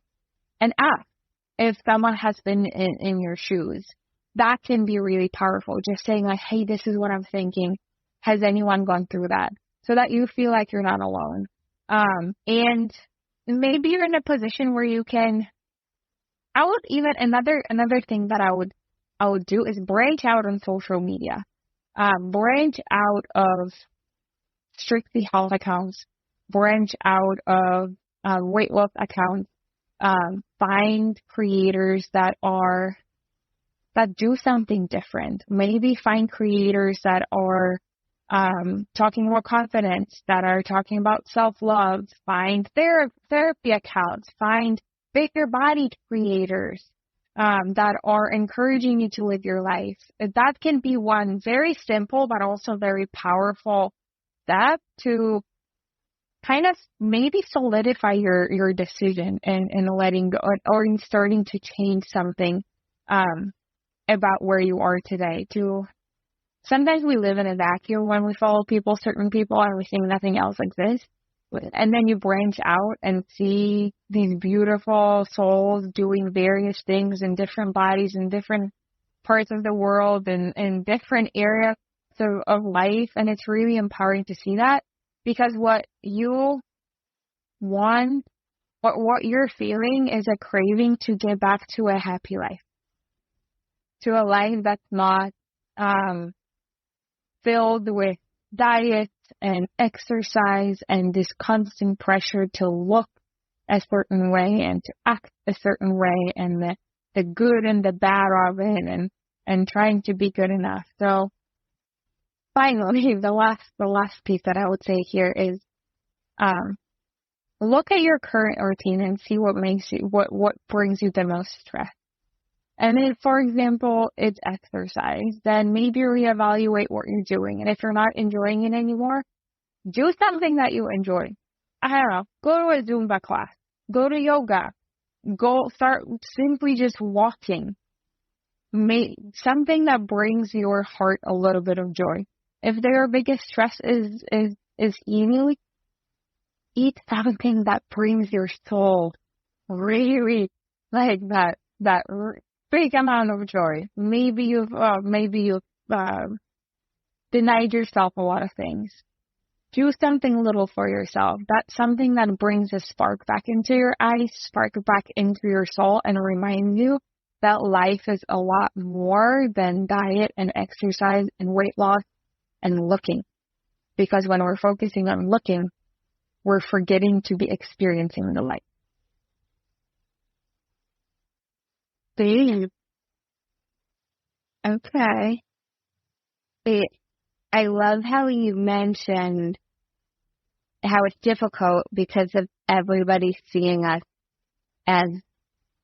and ask if someone has been in your shoes, that can be really powerful. Just saying like, hey, this is what I'm thinking. Has anyone gone through that? So that you feel like you're not alone. And maybe you're in a position where you can, another thing that I would do is branch out on social media. Branch out of strictly health accounts, branch out of weight loss accounts, Find creators that do something different. Maybe find creators that are talking about confidence, that are talking about self-love. Find therapy accounts. Find bigger body creators that are encouraging you to live your life. That can be one very simple but also very powerful step to kind of maybe solidify your decision and letting go, or in starting to change something about where you are today. Sometimes we live in a vacuum when we follow certain people, and we think nothing else exists. And then you branch out and see these beautiful souls doing various things in different bodies in different parts of the world and in different areas of life. And it's really empowering to see that, because what you want, what you're feeling is a craving to get back to a happy life, to a life that's not filled with diets and exercise and this constant pressure to look a certain way and to act a certain way, and the good and the bad of it, and trying to be good enough. So finally, the last piece that I would say here is look at your current routine and see what brings you the most stress. And if, for example, it's exercise, then maybe reevaluate what you're doing. And if you're not enjoying it anymore, do something that you enjoy. I don't know, go to a Zumba class, go to yoga, go start simply just walking. Something that brings your heart a little bit of joy. If their biggest stress is eating, eat something that brings your soul really like that big amount of joy. Maybe you've denied yourself a lot of things. Do something little for yourself. That's something that brings a spark back into your eyes, spark back into your soul, and reminds you that life is a lot more than diet and exercise and weight loss and looking. Because when we're focusing on looking, we're forgetting to be experiencing the light. Okay. I love how you mentioned how it's difficult because of everybody seeing us as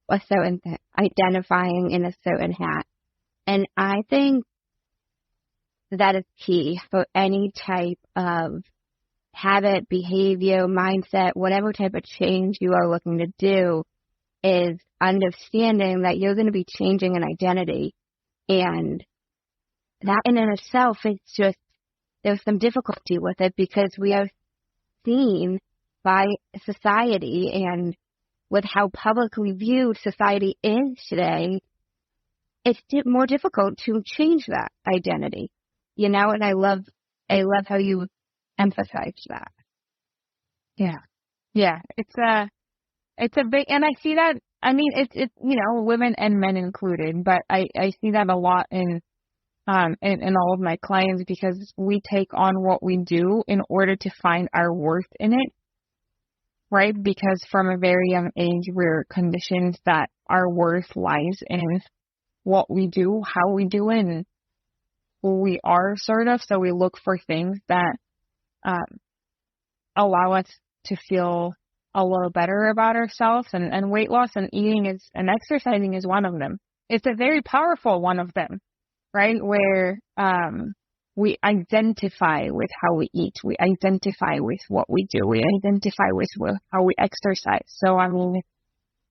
a certain thing, identifying in a certain hat. And I think that is key for any type of habit, behavior, mindset, whatever type of change you are looking to do, is understanding that you're going to be changing an identity. And that in and of itself is just, there's some difficulty with it because we are seen by society, and with how publicly viewed society is today, it's more difficult to change that identity, and I love how you emphasize that. Yeah, it's a big, and I see that, I mean, it's women and men included, but I see that a lot in all of my clients, because we take on what we do in order to find our worth in it, right? Because from a very young age, we're conditioned that our worth lies in what we do, how we do it, and who we are, sort of. So we look for things that allow us to feel a little better about ourselves, and weight loss and eating and exercising is one of them. It's a very powerful one of them, right? Where we identify with how we eat, we identify with what we do, we identify with how we exercise. So I mean,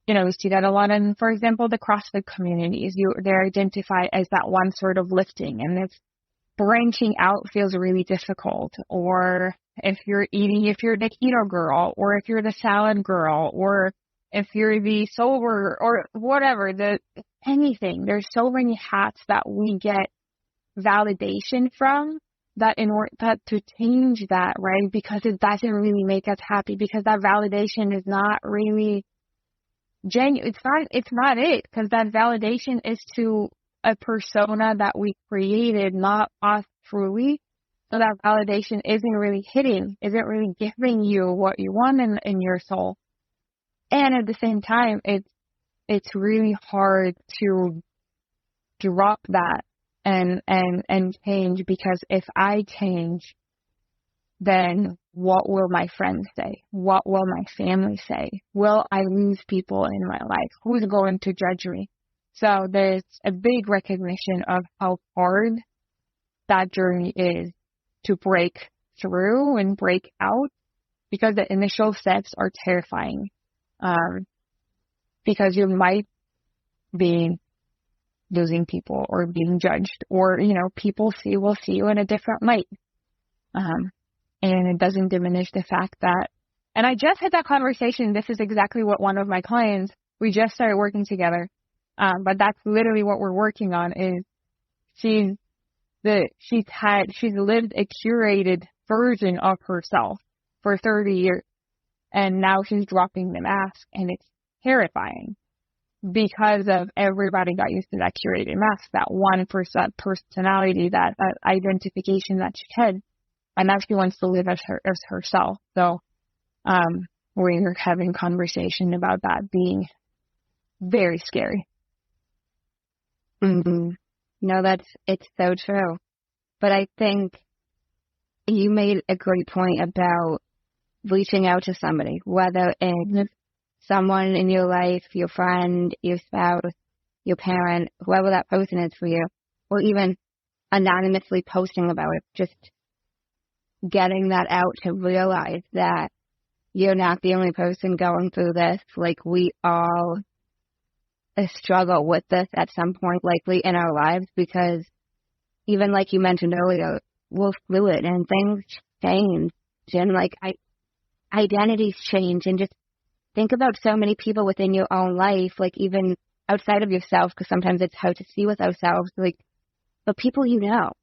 we see that a lot in, for example, the CrossFit communities. They're identified as that one sort of lifting, and if branching out feels really difficult, or if you're the keto girl, or if you're the salad girl, or if you're the sober, or whatever, anything. There's so many hats that we get validation from, that in order to change that, right? Because it doesn't really make us happy, because that validation is not really genuine. It's not it, because that validation is to a persona that we created, not us truly. So that validation isn't really giving you what you want in your soul. And at the same time, it's really hard to drop that and change, because if I change, then what will my friends say? What will my family say? Will I lose people in my life? Who's going to judge me? So there's a big recognition of how hard that journey is to break through and break out, because the initial steps are terrifying. Because you might be losing people or being judged, or, people will see you in a different light. And it doesn't diminish the fact that, and I just had that conversation. This is exactly what one of my clients, we just started working together. But that's literally what we're working on, is she's lived a curated version of herself for 30 years. And now she's dropping the mask, and it's terrifying, because of everybody got used to that curated mask, that 1% personality, that identification that she had. And now she wants to live as herself. So, we're having conversation about that being very scary. Mm-hmm. No, it's so true. But I think you made a great point about reaching out to somebody, whether it's someone in your life, your friend, your spouse, your parent, whoever that person is for you, or even anonymously posting about it, just getting that out to realize that you're not the only person going through this. Like, we all struggle with this at some point likely in our lives, because even like you mentioned earlier, we're fluid and things change, and identities change, and just think about so many people within your own life, like even outside of yourself, because sometimes it's hard to see with ourselves, but people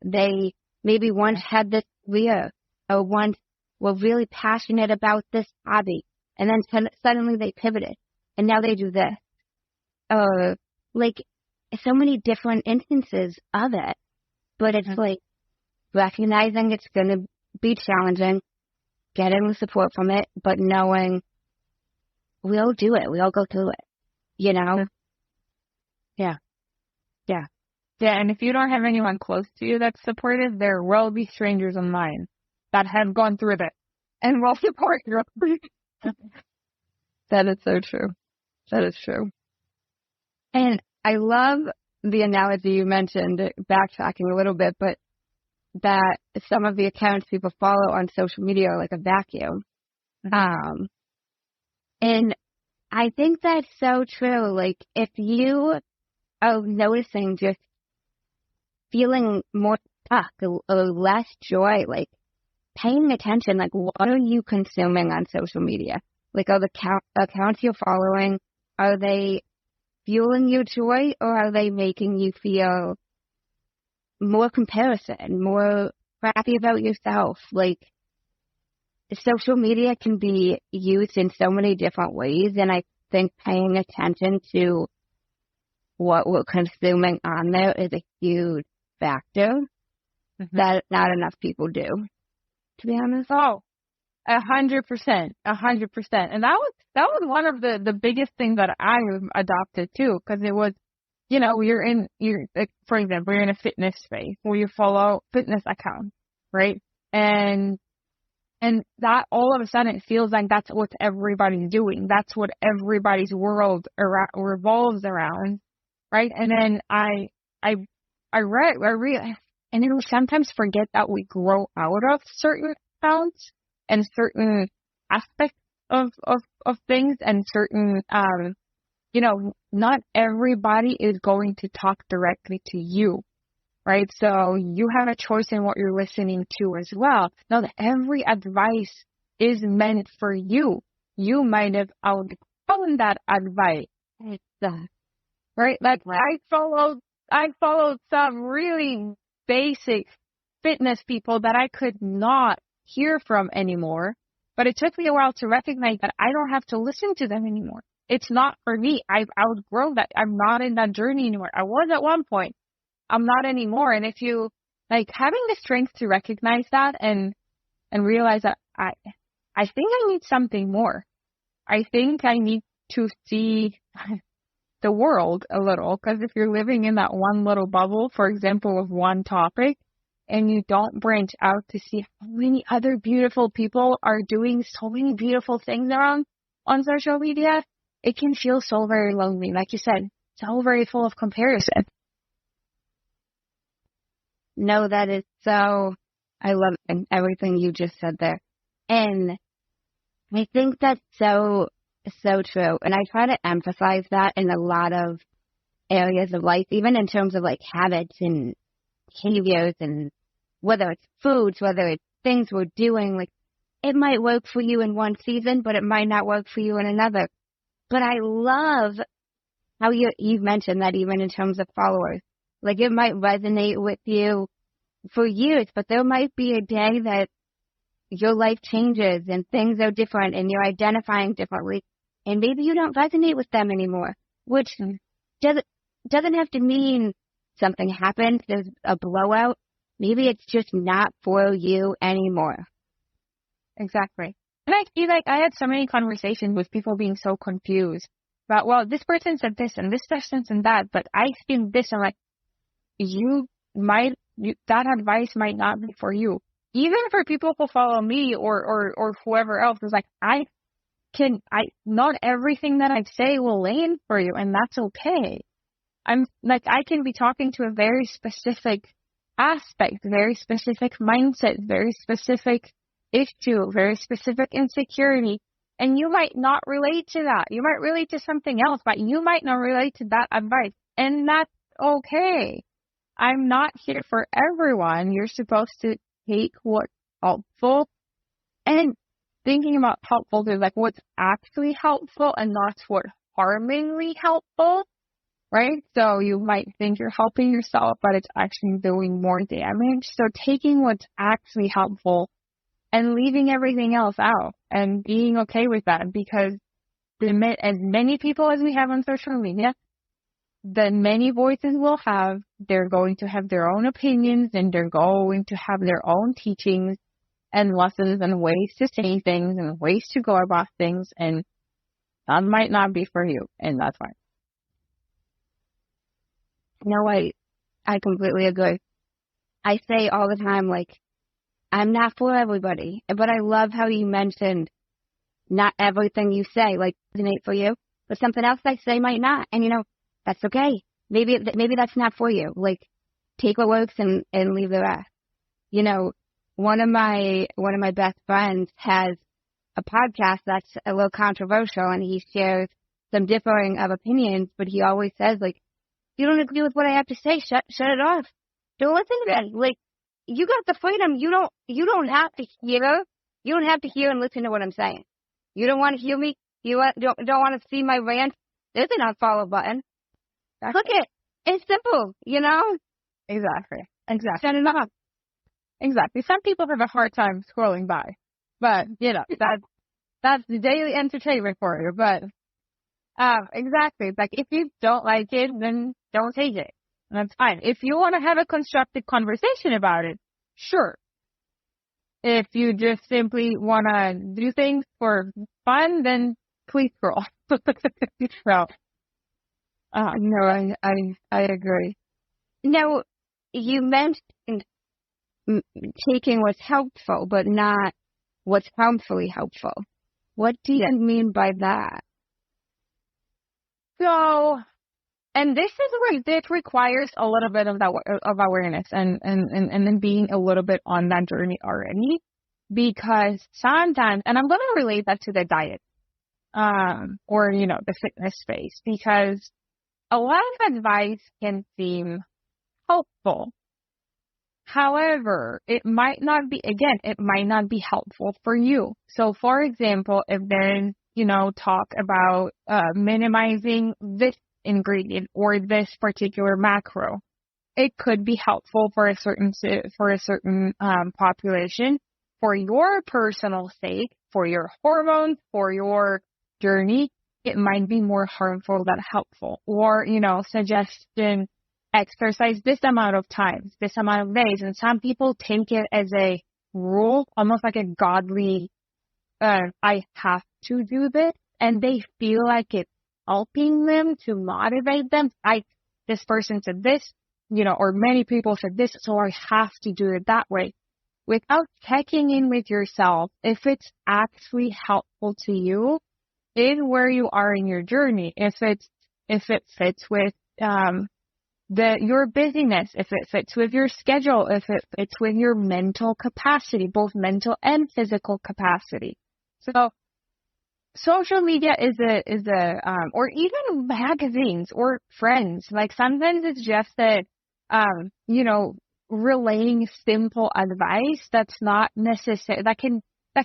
they maybe once had this career, or once were really passionate about this hobby, and then suddenly they pivoted, and now they do this. So many different instances of it, but it's recognizing it's going to be challenging, getting the support from it, but knowing we'll do it. We'll go through it, Yeah. And if you don't have anyone close to you that's supportive, there will be strangers online that have gone through that and will support you. That is so true. That is true. And I love the analogy you mentioned, backtracking a little bit, but that some of the accounts people follow on social media are like a vacuum. And I think that's so true. Like, if you are noticing just feeling more stuck or less joy, like paying attention, like what are you consuming on social media? Like, are the accounts you're following, are they fueling your joy, or are they making you feel more comparison, more crappy about yourself? Like, social media can be used in so many different ways, and I think paying attention to what we're consuming on there is a huge factor that not enough people do, to be honest. Oh, 100%, 100%. And that was one of the biggest things that I adopted too, because it was, for example, you're in a fitness space where you follow fitness accounts, right? And that all of a sudden it feels like that's what everybody's doing. That's what everybody's world revolves around, right? And then I realized, and then we sometimes forget that we grow out of certain accounts and certain aspects of things, and certain, not everybody is going to talk directly to you, right? So you have a choice in what you're listening to as well. Not every advice is meant for you. You might have outgrown that advice, right? Like, I followed some really basic fitness people that I could not hear from anymore, but it took me a while to recognize that I don't have to listen to them anymore. It's not for me. I've outgrown that. I'm not in that journey anymore. I was at one point. I'm not anymore. And if you having the strength to recognize that and realize that I think I need something more. I think I need to see the world a little. Because if you're living in that one little bubble, for example, of one topic, and you don't branch out to see how many other beautiful people are doing so many beautiful things around on social media, it can feel so very lonely. Like you said, so very full of comparison. No, that is so, I love everything you just said there. And I think that's so true. And I try to emphasize that in a lot of areas of life, even in terms of like habits and behaviors, and whether it's foods, whether it's things we're doing, like it might work for you in one season, but it might not work for you in another. But I love how you've mentioned that even in terms of followers, like it might resonate with you for years, but there might be a day that your life changes and things are different and you're identifying differently, and maybe you don't resonate with them anymore, which doesn't have to mean something happened, there's a blowout. Maybe it's just not for you anymore. Exactly. And I feel like I had so many conversations with people being so confused about, well, this person said this and this person said that, but I think this. I'm like, that advice might not be for you. Even for people who follow me or whoever else, is like, not everything that I say will land for you, and that's okay. I'm like, I can be talking to a very specific aspect, very specific mindset, very specific issue, very specific insecurity, and you might not relate to that. You might relate to something else, but you might not relate to that advice, and that's okay. I'm not here for everyone. You're supposed to take what's helpful, and thinking about helpful is like what's actually helpful and not what's harmingly helpful, right? So you might think you're helping yourself, but it's actually doing more damage. So taking what's actually helpful and leaving everything else out and being okay with that, because as many people as we have on social media, the many voices we'll have, they're going to have their own opinions and they're going to have their own teachings and lessons and ways to say things and ways to go about things, and that might not be for you, and that's fine. No, I completely agree. I say all the time, like, I'm not for everybody, but I love how you mentioned not everything you say, like, resonate for you, but something else I say might not, and that's okay. Maybe that's not for you. Like, take what works and leave the rest. One of my best friends has a podcast that's a little controversial, and he shares some differing of opinions, but he always says, like, you don't agree with what I have to say, shut it off. Don't listen to that. Like, you got the freedom. You don't have to hear. You don't have to hear and listen to what I'm saying. You don't want to hear me. You don't want to see my rant. There's an unfollow button. Click it. It's simple, Exactly. Shut it off. Exactly. Some people have a hard time scrolling by, but that's the daily entertainment for you. But exactly. Like, if you don't like it, then don't take it. That's fine. If you want to have a constructive conversation about it, sure. If you just simply want to do things for fun, then please scroll. So, no, I agree. Now, you mentioned taking what's helpful, but not what's harmfully helpful. What do you mean by that? So, and this is where this requires a little bit of awareness and then being a little bit on that journey already, because sometimes, and I'm going to relate that to the diet, or the fitness space, because a lot of advice can seem helpful. However, it might not be helpful for you. So, for example, if there's, talk about minimizing this ingredient or this particular macro, it could be helpful for a certain population. For your personal sake, for your hormones, for your journey, it might be more harmful than helpful. Or, suggestion, exercise this amount of times, this amount of days. And some people take it as a rule, almost like a godly, I have to do this. and they feel like it's helping them to motivate them. This person said this, or many people said this, so I have to do it that way. Without checking in with yourself, if it's actually helpful to you in where you are in your journey, if it fits with your busyness, if it fits with your schedule, if it fits with your mental capacity, both mental and physical capacity. So social media is or even magazines or friends. Like sometimes it's just that, relaying simple advice that's not necessary, that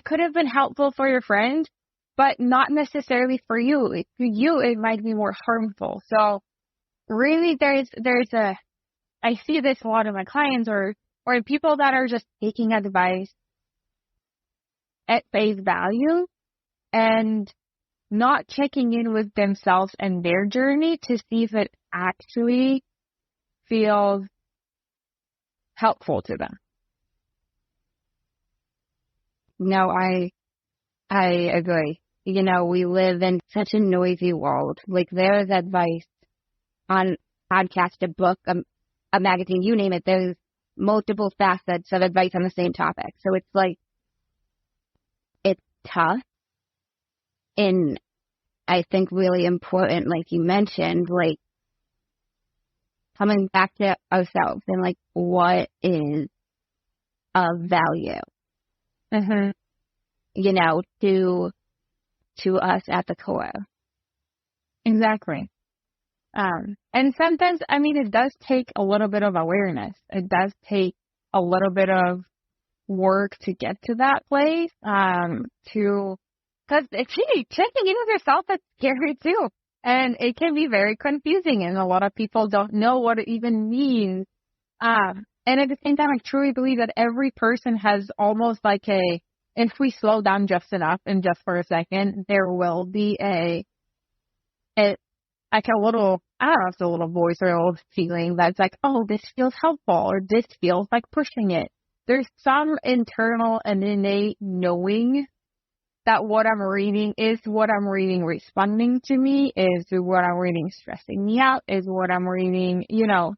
could have been helpful for your friend, but not necessarily for you. For you, it might be more harmful. So really I see this a lot of my clients or people that are just taking advice at face value and not checking in with themselves and their journey to see if it actually feels helpful to them. No, I agree. We live in such a noisy world. Like there is advice on podcast, a book, a magazine, you name it. There's multiple facets of advice on the same topic. So it's like, it's tough. And I think really important, like you mentioned, like coming back to ourselves and like what is of value, to us at the core. Exactly. And sometimes, it does take a little bit of awareness. It does take a little bit of work to get to that place, because checking in with yourself, that's scary too. And it can be very confusing, and a lot of people don't know what it even means. And at the same time, I truly believe that every person has almost like if we slow down just enough and just for a second, there will be like a little, I don't know if it's a little voice or a little feeling that's like, oh, this feels helpful, or this feels like pushing it. There's some internal and innate knowing that what I'm reading is what I'm reading responding to me, is what I'm reading stressing me out, is what I'm reading,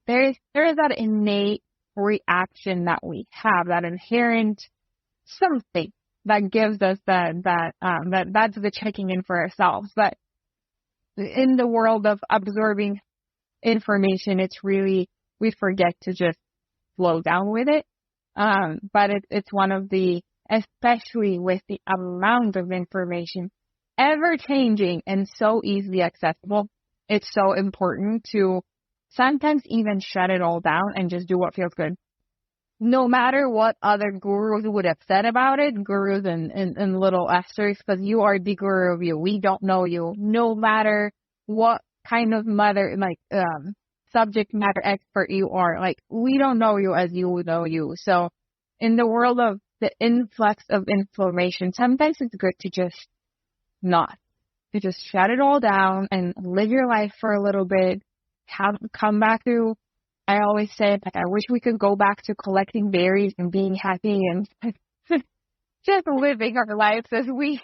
there is that innate reaction that we have, that inherent something that gives us that's the checking in for ourselves. But in the world of absorbing information, it's really, we forget to just slow down with it. But it's one of the, especially with the amount of information ever changing and so easily accessible, it's so important to sometimes even shut it all down and just do what feels good. No matter what other gurus would have said about it, gurus and little asterisks, because you are the guru of you. We don't know you. No matter what kind of subject matter expert you are, like, we don't know you as you know you. So in the world of the influx of information, sometimes it's good to just shut it all down and live your life for a little bit. Come back to, I always say, like, I wish we could go back to collecting berries and being happy and just living our lives as we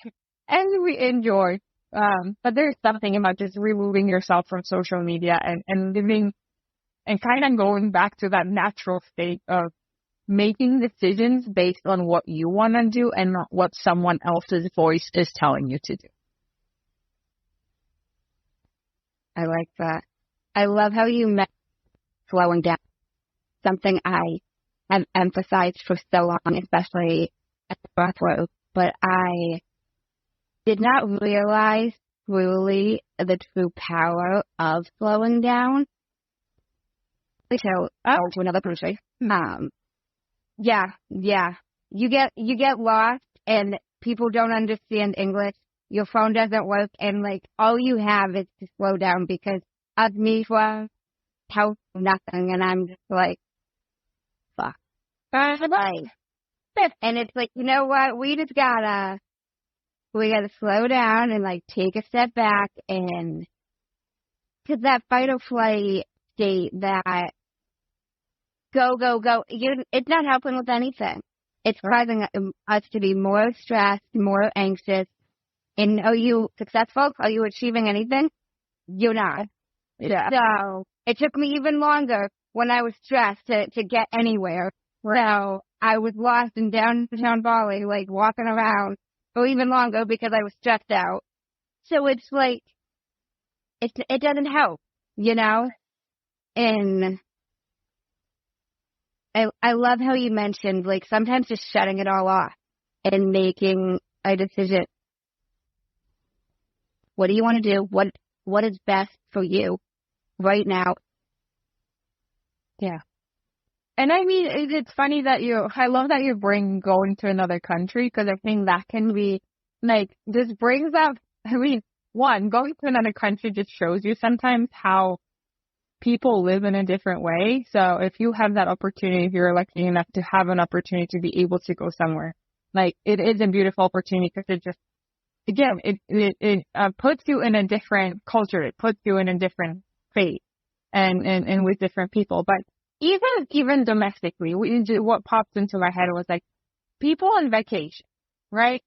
enjoy. But there's something about just removing yourself from social media and living and kind of going back to that natural state of making decisions based on what you want to do and not what someone else's voice is telling you to do. I like that. I love how you met slowing down. Something I have emphasized for so long, especially at the breathwork, but I did not realize truly the true power of slowing down. So, to another country. Yeah. You get lost and people don't understand English. Your phone doesn't work, and like all you have is to slow down because of me for how nothing, and I'm just like, fuck. Bye. And it's like, you know what? We gotta slow down and like take a step back, and to that fight or flight state, that go. It's not helping with anything. It's causing us to be more stressed, more anxious, And are you successful? Are you achieving anything? You're not. Yeah. So it took me even longer when I was stressed to get anywhere. So I was lost in downtown Bali, like walking around for even longer because I was stressed out. So it's like, it doesn't help, you know? And I love how you mentioned, like, sometimes just shutting it all off and making a decision. What do you want to do? What is best for you right now? Yeah. And I mean, it's funny that I love that you're going to another country, because I think that can be, like, this brings up, I mean, one, going to another country just shows you sometimes how people live in a different way. So if you have that opportunity, if you're lucky enough to have an opportunity to be able to go somewhere, like, it is a beautiful opportunity, because it just, again, it puts you in a different culture. It puts you in a different faith and with different people. But even domestically, what popped into my head was like, people on vacation, right?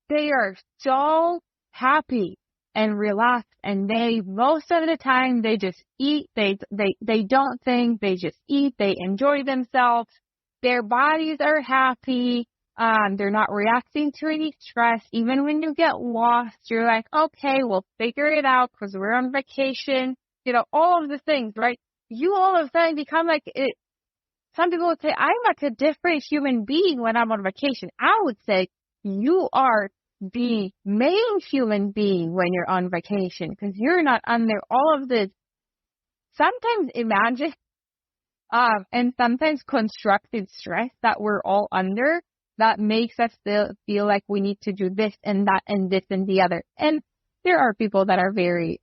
They are so happy and relaxed, and they, most of the time, they just eat. They don't think, they just eat. They enjoy themselves. Their bodies are happy. They're not reacting to any stress. Even when you get lost, you're like, okay, we'll figure it out because we're on vacation. You know, all of the things, right? You all of a sudden become like it. Some people would say, I'm like a different human being when I'm on vacation. I would say you are the main human being when you're on vacation, because you're not under all of this sometimes imagined and sometimes constructed stress that we're all under, that makes us feel like we need to do this and that and this and the other. And there are people that are very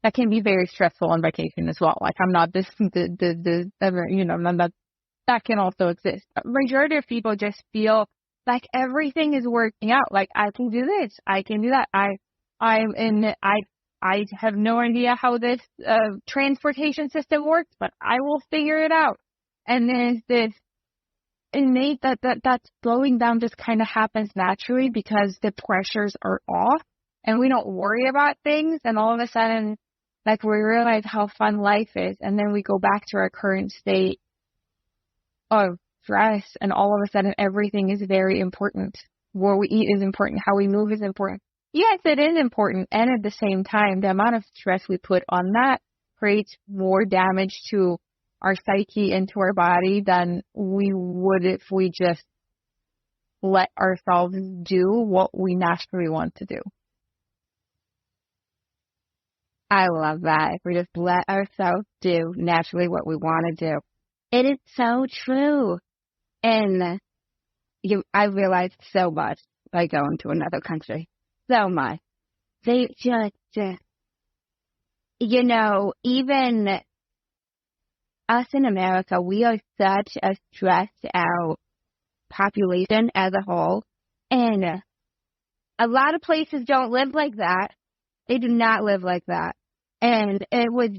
that can be very stressful on vacation as well. Like, I'm not this, you know, that can also exist. But majority of people just feel like everything is working out. Like, I can do this, I can do that. I have no idea how this transportation system works, but I will figure it out. And there's this innate that slowing down just kind of happens naturally because the pressures are off and we don't worry about things. And all of a sudden, like, we realize how fun life is, and then we go back to our current state of stress, and all of a sudden everything is very important. What we eat is important. How we move is important. Yes, it is important, and at the same time, the amount of stress we put on that creates more damage to our psyche and to our body than we would if we just let ourselves do what we naturally want to do. I love that. If we just let ourselves do naturally what we want to do. It is so true. And I realized so much by going to another country. So much. They just, you know, even us in America, we are such a stressed out population as a whole. And a lot of places don't live like that. They do not live like that. And it was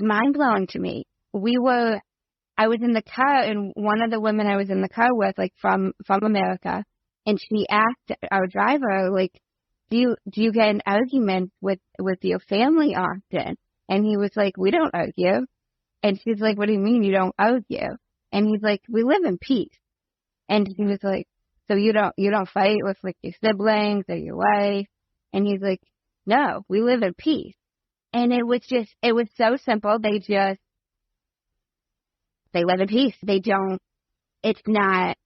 mind-blowing to me. I was in the car, and one of the women I was in the car with, like, from America, and she asked our driver, like, do you get in arguments with your family often? And he was like, we don't argue. And she's like, what do you mean you don't argue? And he's like, we live in peace. And she was like, so you don't fight with, like, your siblings or your wife? And he's like, no, we live in peace. And it was so simple. They live in peace. It's not,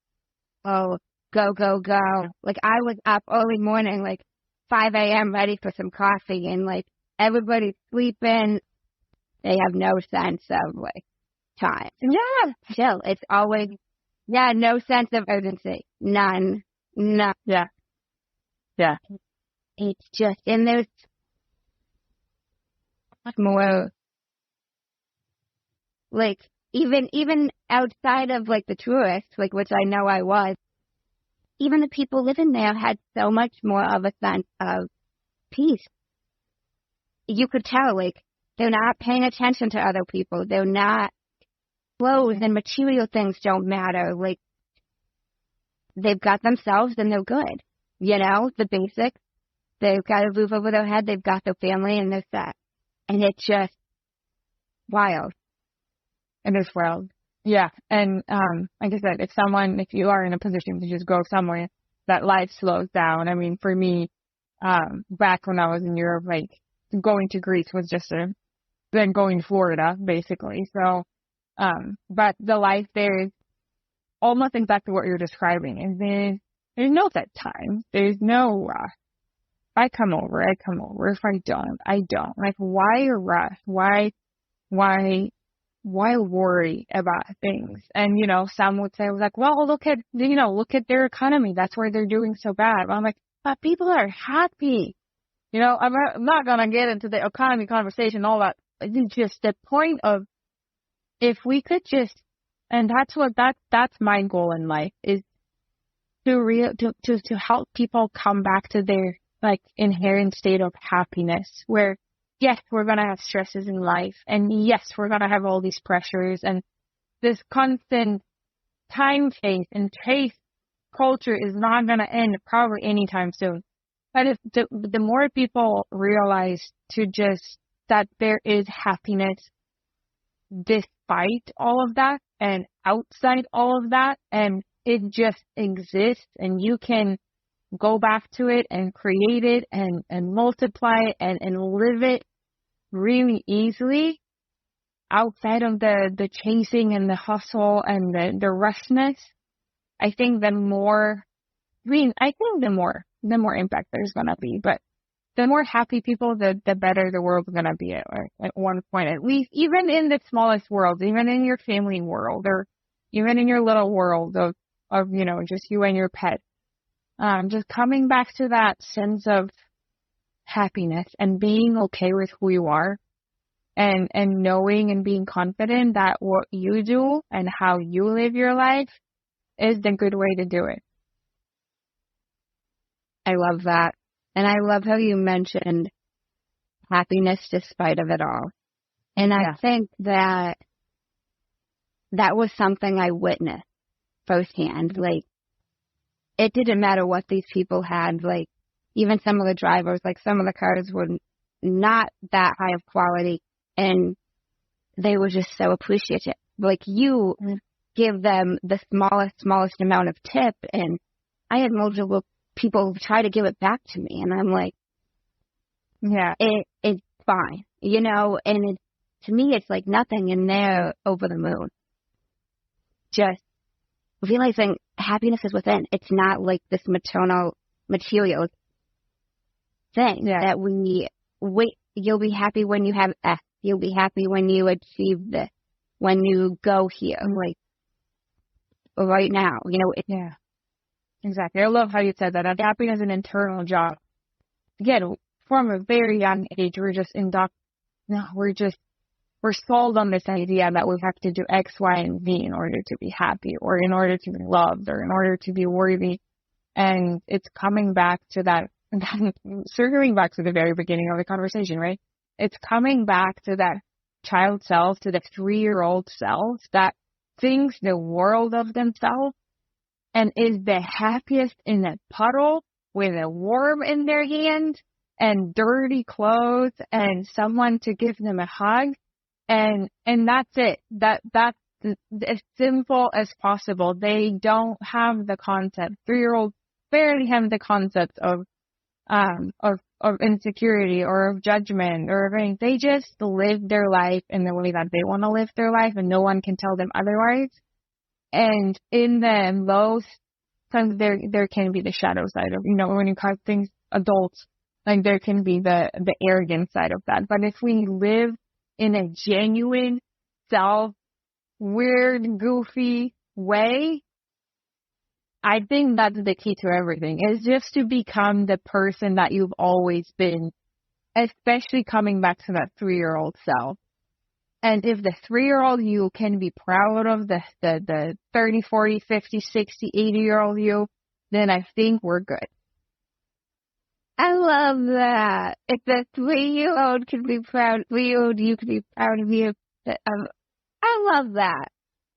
oh, go, go, go. Like, I was up early morning, like 5 a.m. ready for some coffee, and, like, everybody's sleeping. They have no sense of, like, time. Yeah. Chill. It's always, no sense of urgency. None. No. Yeah. Yeah. It's just, and there's more, like, even outside of, like, the tourists, like, which I know I was, even the people living there had so much more of a sense of peace. You could tell, like, they're not paying attention to other people. They're not, clothes and material things don't matter. Like, they've got themselves and they're good. The basics. They've got a roof over their head, they've got their family, and they're set. And it's just wild. It is wild. Yeah. And like I said, if you are in a position to just go somewhere that life slows down. I mean, for me, back when I was in Europe, like going to Greece was just then going to Florida, basically. So, but the life there is almost exactly what you're describing. And there's no set time. There's no rush. If I come over, I come over. If I don't, I don't. Like, why rush? Why worry about things? And, some would say, well, look at their economy. That's why they're doing so bad. But I'm like, but people are happy. I'm not going to get into the economy conversation, all that. It's just the point of, if we could just, and that's my goal in life, is to help people come back to their inherent state of happiness, where yes, we're going to have stresses in life, and yes, we're going to have all these pressures, and this constant time chase and chase culture is not going to end probably anytime soon. But if the more people realize that there is happiness despite all of that and outside all of that, and it just exists, and you can go back to it and create it and multiply it and live it really easily outside of the chasing and the hustle and the rushness, I think the more impact there's going to be. But the more happy people, the better the world's going to be at one point, at least, even in the smallest world, even in your family world, or even in your little world of just you and your pet. Just coming back to that sense of happiness and being okay with who you are, and knowing and being confident that what you do and how you live your life is the good way to do it. I love that. And I love how you mentioned happiness despite of it all. And I think that was something I witnessed firsthand. It didn't matter what these people had. Even some of the drivers, some of the cars were not that high of quality, and they were just so appreciative. You give them the smallest amount of tip, and I had multiple people try to give it back to me, and I'm like, yeah, it's fine, and to me, it's like nothing, and they're over the moon. Just realizing happiness is within. It's not like this material thing that you'll be happy when you have X. You'll be happy when you achieve this, when you go here, right now, Yeah, exactly. I love how you said that. Happiness is an internal job. Again, from a very young age, we're sold on this idea that we have to do X, Y, and Z in order to be happy, or in order to be loved, or in order to be worthy. And it's coming back to that, circling back to the very beginning of the conversation, right? It's coming back to that child self, to the 3-year-old self that thinks the world of themselves and is the happiest in a puddle with a worm in their hand and dirty clothes and someone to give them a hug. And that's it. That's as simple as possible. They don't have the concept. 3-year-olds barely have the concept of insecurity or of judgment or of anything. They just live their life in the way that they want to live their life, and no one can tell them otherwise. And in the low, sometimes there can be the shadow side of, when you call things adults, there can be the arrogant side of that. But if we live in a genuine, weird, goofy way, I think that's the key to everything, is just to become the person that you've always been, especially coming back to that 3-year-old self. And if the 3-year-old you can be proud of the 30, 40, 50, 60, 80-year-old you, then I think we're good. I love that. If the 3-year-old can be proud, 3-year-old you can be proud of you. I love that.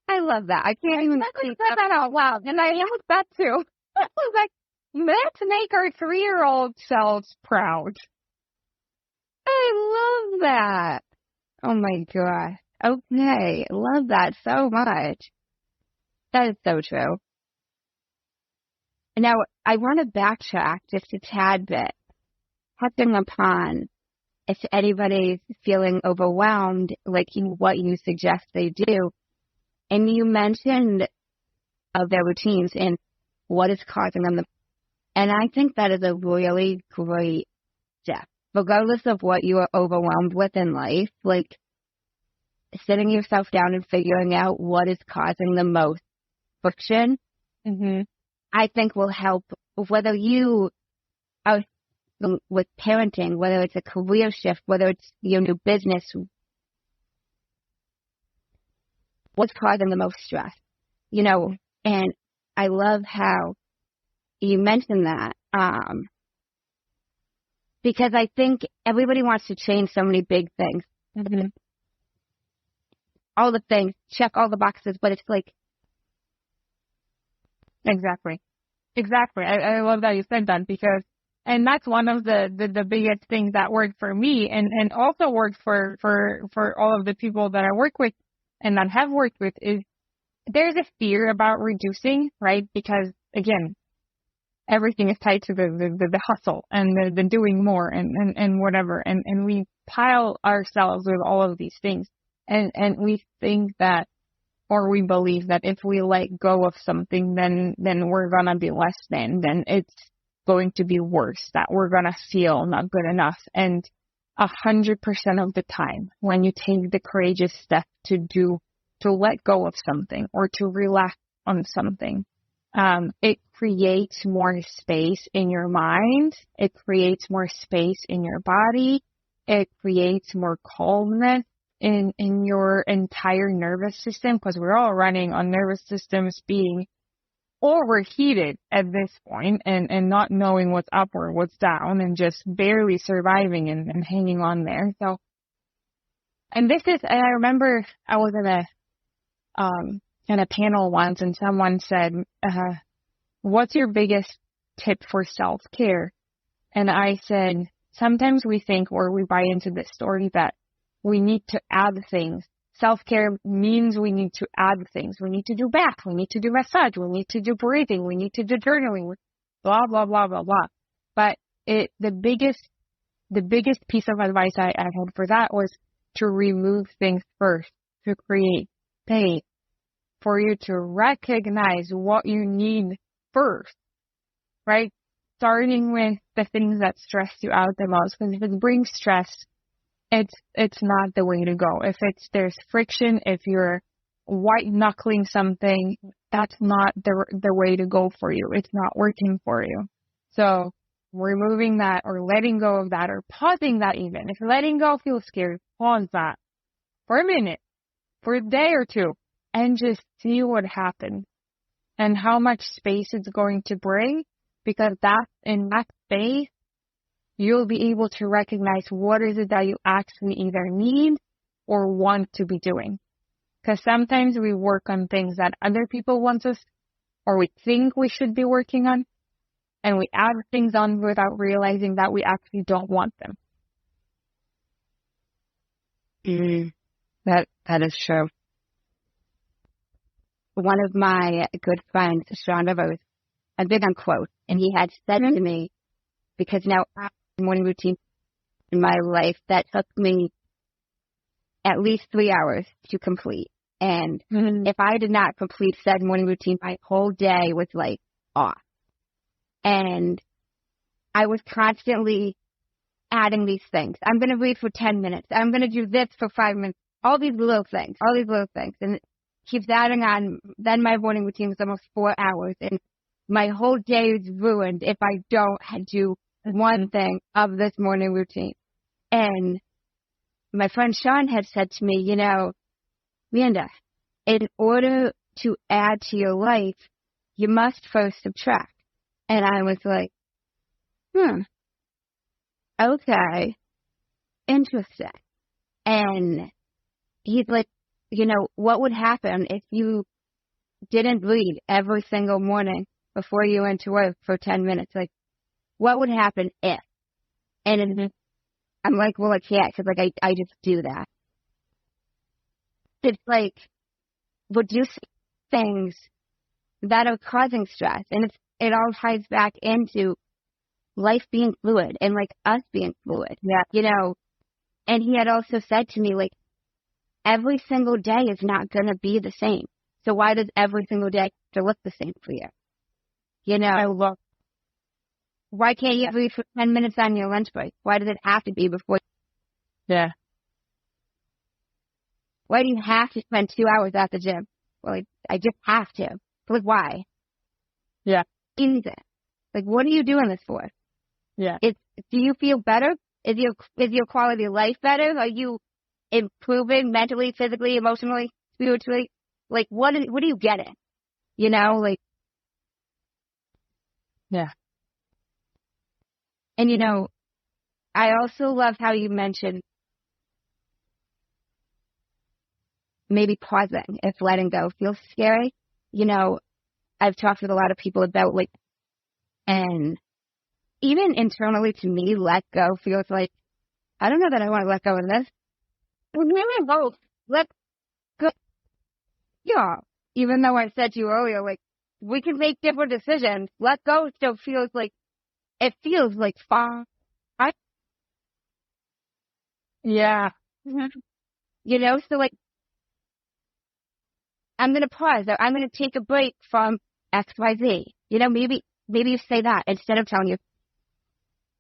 I love that. I can't even said that out loud, and I love that too. I was like, let's make our 3-year-old selves proud. I love that. Oh my gosh. Okay. Love that so much. That is so true. Now, I want to backtrack just a tad bit, touching upon if anybody's feeling overwhelmed, like what you suggest they do. And you mentioned their routines and what is causing them. And I think that is a really great step. Regardless of what you are overwhelmed with in life, like sitting yourself down and figuring out what is causing the most friction, I think will help whether you are with parenting, whether it's a career shift, whether it's your new business, what's causing the most stress, and I love how you mentioned that, because I think everybody wants to change so many big things. All the things, check all the boxes, but it's like... Exactly. I love that you said that, because, and that's one of the biggest things that worked for me and also worked for all of the people that I work with and that have worked with, is there's a fear about reducing, right? Because again, everything is tied to the hustle and the doing more and whatever. And we pile ourselves with all of these things. And we think that, or we believe that if we let go of something, then we're going to be less than, then it's going to be worse, that we're going to feel not good enough. And 100% of the time, when you take the courageous step to let go of something or to relax on something, it creates more space in your mind. It creates more space in your body. It creates more calmness in your entire nervous system, because we're all running on nervous systems being overheated at this point and not knowing what's up or what's down and just barely surviving and hanging on there. So, and I remember I was in a panel once, and someone said, what's your biggest tip for self-care? And I said, sometimes we think, or we buy into this story, that we need to add things. Self-care means we need to add things. We need to do bath. We need to do massage. We need to do breathing. We need to do journaling. Blah, blah, blah, blah, blah. But the biggest piece of advice I had for that was to remove things first, to create space, for you to recognize what you need first, right? Starting with the things that stress you out the most, because if it brings stress, it's not the way to go. If there's friction, if you're white knuckling something, that's not the way to go for you. It's not working for you. So removing that, or letting go of that, or pausing that even. If letting go feels scary, pause that for a minute, for a day or two, and just see what happens and how much space it's going to bring, because in that space, you'll be able to recognize what is it that you actually either need or want to be doing. Because sometimes we work on things that other people want us, or we think we should be working on, and we add things on without realizing that we actually don't want them. That is true. One of my good friends, Sean Rivers, I'm big on quotes, and he had said to me, because now I have a morning routine in my life that took me at least 3 hours to complete. And if I did not complete said morning routine, my whole day was like off. And I was constantly adding these things. I'm going to read for 10 minutes. I'm going to do this for 5 minutes. All these little things. And it keeps adding on. Then my morning routine was almost 4 hours. And my whole day is ruined if I don't do one thing of this morning routine. And my friend Sean had said to me, Amanda, in order to add to your life, you must first subtract. And I was like, okay, interesting. And he's like, what would happen if you didn't read every single morning before you went to work for 10 minutes? Like, what would happen if? And I'm like, well, I can't, because like I just do that. It's like reduce things that are causing stress, and it all ties back into life being fluid and like us being fluid. Yeah. And he had also said to me, like, every single day is not going to be the same. So why does every single day have to look the same for you? Why can't you read for 10 minutes on your lunch break? Why does it have to be before? Yeah. Why do you have to spend 2 hours at the gym? Well, I just have to. Like, why? Yeah. Easy. Like, what are you doing this for? Yeah. Do you feel better? Is your quality of life better? Are you improving mentally, physically, emotionally, spiritually? Like, what are you getting? Like. Yeah. And I also love how you mentioned maybe pausing if letting go feels scary. I've talked with a lot of people about like, and even internally to me, let go feels like, I don't know that I want to let go of this. Let go. Yeah. Even though I said to you earlier, like, we can make different decisions. Let go still feels like, it feels like far. Yeah. So like, I'm going to pause. I'm going to take a break from XYZ. Maybe you say that instead of telling you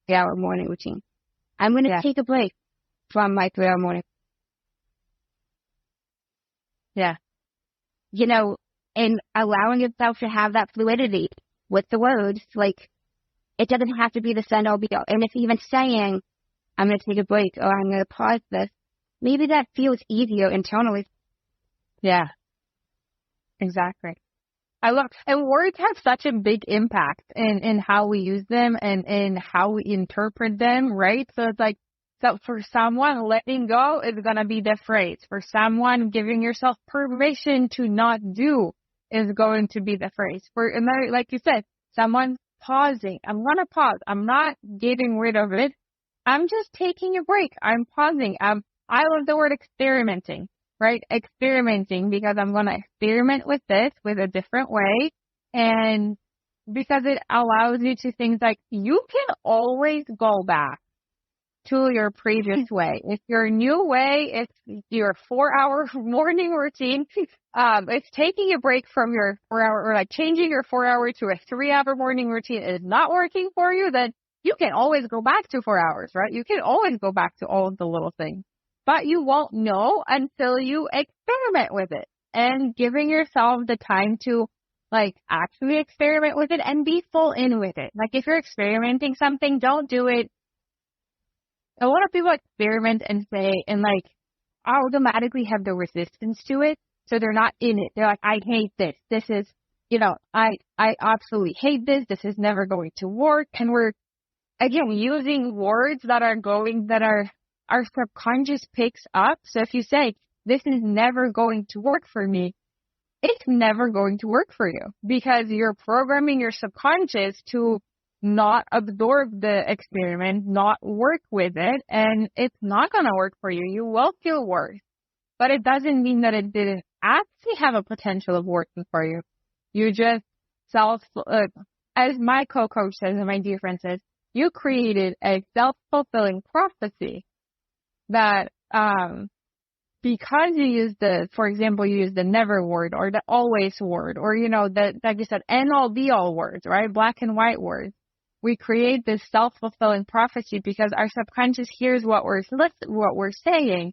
3-hour morning routine. I'm going to take a break from my 3-hour morning. Yeah. And allowing yourself to have that fluidity with the words, like, it doesn't have to be the send all be all. And if even saying, I'm going to take a break or I'm going to pause this, maybe that feels easier internally. Yeah. Exactly. And words have such a big impact in how we use them and in how we interpret them, right? So it's like, so for someone, letting go is going to be the phrase. For someone, giving yourself permission to not do is going to be the phrase. For another, like you said, someone pausing. I'm going to pause. I'm not getting rid of it. I'm just taking a break. I'm pausing. I love the word experimenting. Right? Experimenting, because I'm going to experiment with this with a different way. And because it allows you to things like, you can always go back to your previous way. If your new way, if your 4-hour morning routine, if taking a break from your 4-hour, or like changing your 4-hour to a 3-hour morning routine is not working for you, then you can always go back to 4 hours, right? You can always go back to all of the little things. But you won't know until you experiment with it, and giving yourself the time to like actually experiment with it and be full in with it. Like, if you're experimenting something, don't do it. A lot of people experiment and say, and like automatically have the resistance to it. So they're not in it. They're like, I hate this. This is, I absolutely hate this. This is never going to work. And we're, again, using words that our subconscious picks up. So if you say, this is never going to work for me, it's never going to work for you, because you're programming your subconscious to not absorb the experiment, not work with it, and it's not going to work for you. You will feel worse, but it doesn't mean that it didn't actually have a potential of working for you. You just as my co-coach says, and my dear friend says, you created a self-fulfilling prophecy that, because you use for example, you use the never word or the always word, or, like you said, end all be all words, right? Black and white words. We create this self-fulfilling prophecy because our subconscious hears what we're saying,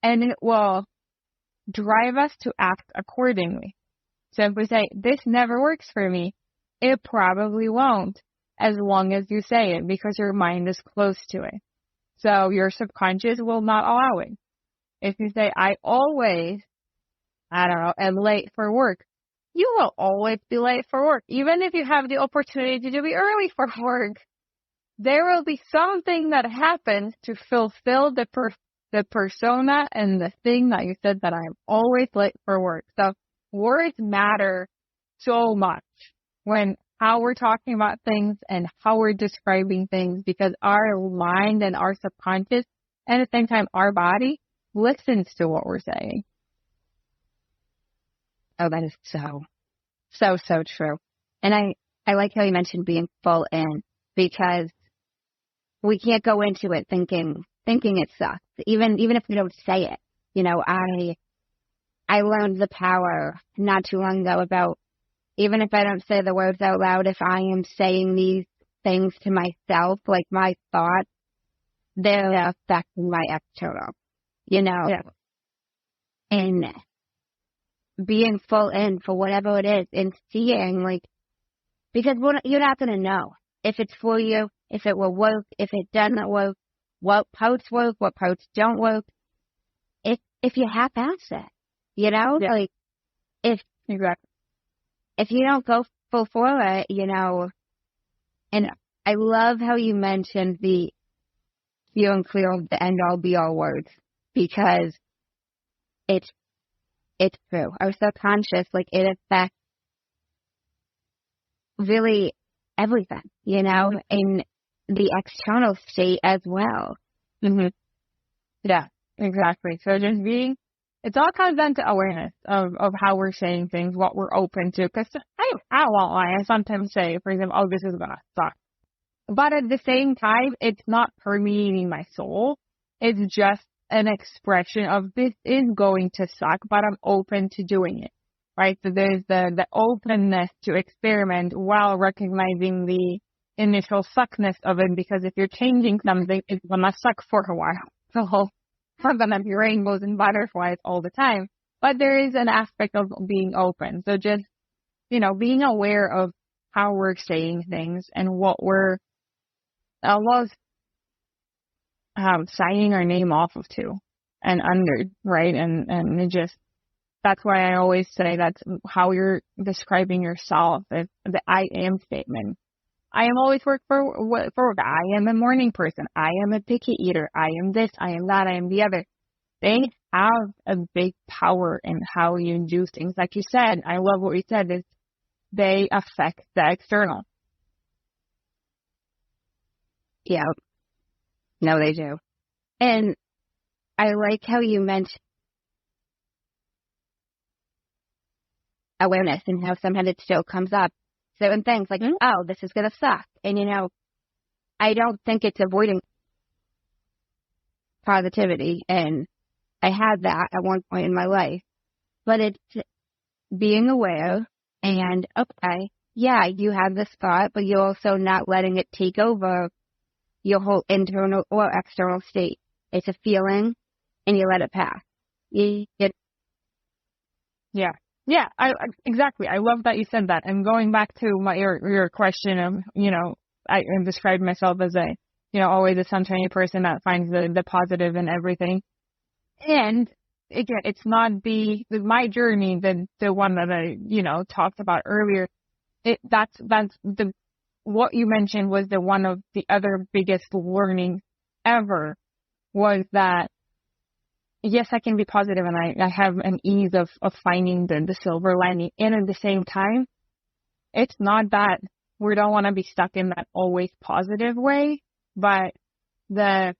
and it will drive us to act accordingly. So if we say, this never works for me, it probably won't, as long as you say it, because your mind is close to it. So your subconscious will not allow it. If you say, I always, am late for work, you will always be late for work. Even if you have the opportunity to be early for work, there will be something that happens to fulfill the the persona and the thing that you said that I'm always late for work. So words matter so much when how we're talking about things and how we're describing things, because our mind and our subconscious and at the same time our body listens to what we're saying. Oh, that is so true. And I like how you mentioned being full in, because we can't go into it thinking it sucks, even if we don't say it. You know, I learned the power not too long ago about, even if I don't say the words out loud, if I am saying these things to myself, like my thoughts, they're affecting my external, you know. Yeah. And being full in for whatever it is, and seeing, like, because you're not going to know if it's for you, if it will work, if it doesn't work, what parts work, what parts don't work, if you half-ass it, you know? Yeah. Like, Exactly. if you don't go full for it, you know. And I love how you mentioned the feeling clear of the end-all be-all words, because it's true. Our subconscious, like, it affects really everything, you know, in the external state as well. Mm-hmm. Yeah, exactly. So just it all comes down to awareness of how we're saying things, what we're open to. Because I won't lie, I sometimes say, for example, oh, this is going to suck. But at the same time, it's not permeating my soul. It's just an expression of this is going to suck, but I'm open to doing it, right? So there's the openness to experiment while recognizing the initial suckness of it, because if you're changing something, it's going to suck for a while. So it's not going to be rainbows and butterflies all the time. But there is an aspect of being open. So just, you know, being aware of how we're saying things and what we're almost signing our name off of to and under, right? And it just, that's why I always say that's how you're describing yourself, is the I am statement. I am always work for work. I am a morning person. I am a picky eater. I am this. I am that. I am the other. They have a big power in how you do things. Like you said, I love what you said, is they affect the external. Yeah. No, they do. And I like how you mentioned awareness and how sometimes it still comes up. Certain things like, oh, this is going to suck. And, you know, I don't think it's avoiding positivity. And I had that at one point in my life. But it's being aware and, okay, yeah, you have this thought, but you're also not letting it take over your whole internal or external state. It's a feeling, and you let it pass. Yeah. Yeah, exactly. I love that you said that. And going back to your question of, you know, I described myself as a, you know, always a sunshiny person that finds the positive in everything. And again, it's not my journey, the one that I, you know, talked about earlier. That's what you mentioned was the one of the other biggest learning ever, was that yes, I can be positive, and I have an ease of finding the silver lining. And at the same time, it's not that we don't want to be stuck in that always positive way, but the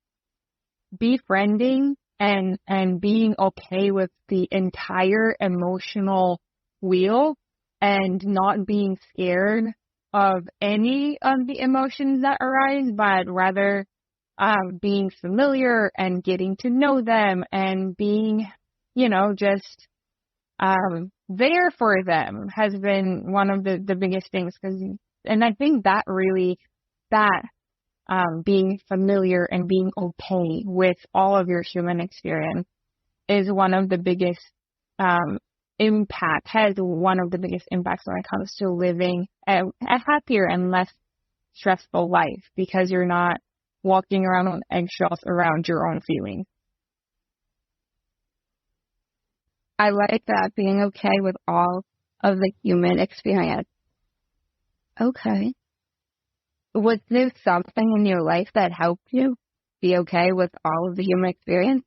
befriending and being okay with the entire emotional wheel and not being scared of any of the emotions that arise, but rather being familiar and getting to know them and being, you know, just there for them has been one of the biggest things. And I think that really, being familiar and being okay with all of your human experience is one of the biggest has one of the biggest impacts when it comes to living a happier and less stressful life, because you're not walking around on eggshells around your own feelings. I like that, being okay with all of the human experience. Okay. Was there something in your life that helped you be okay with all of the human experience?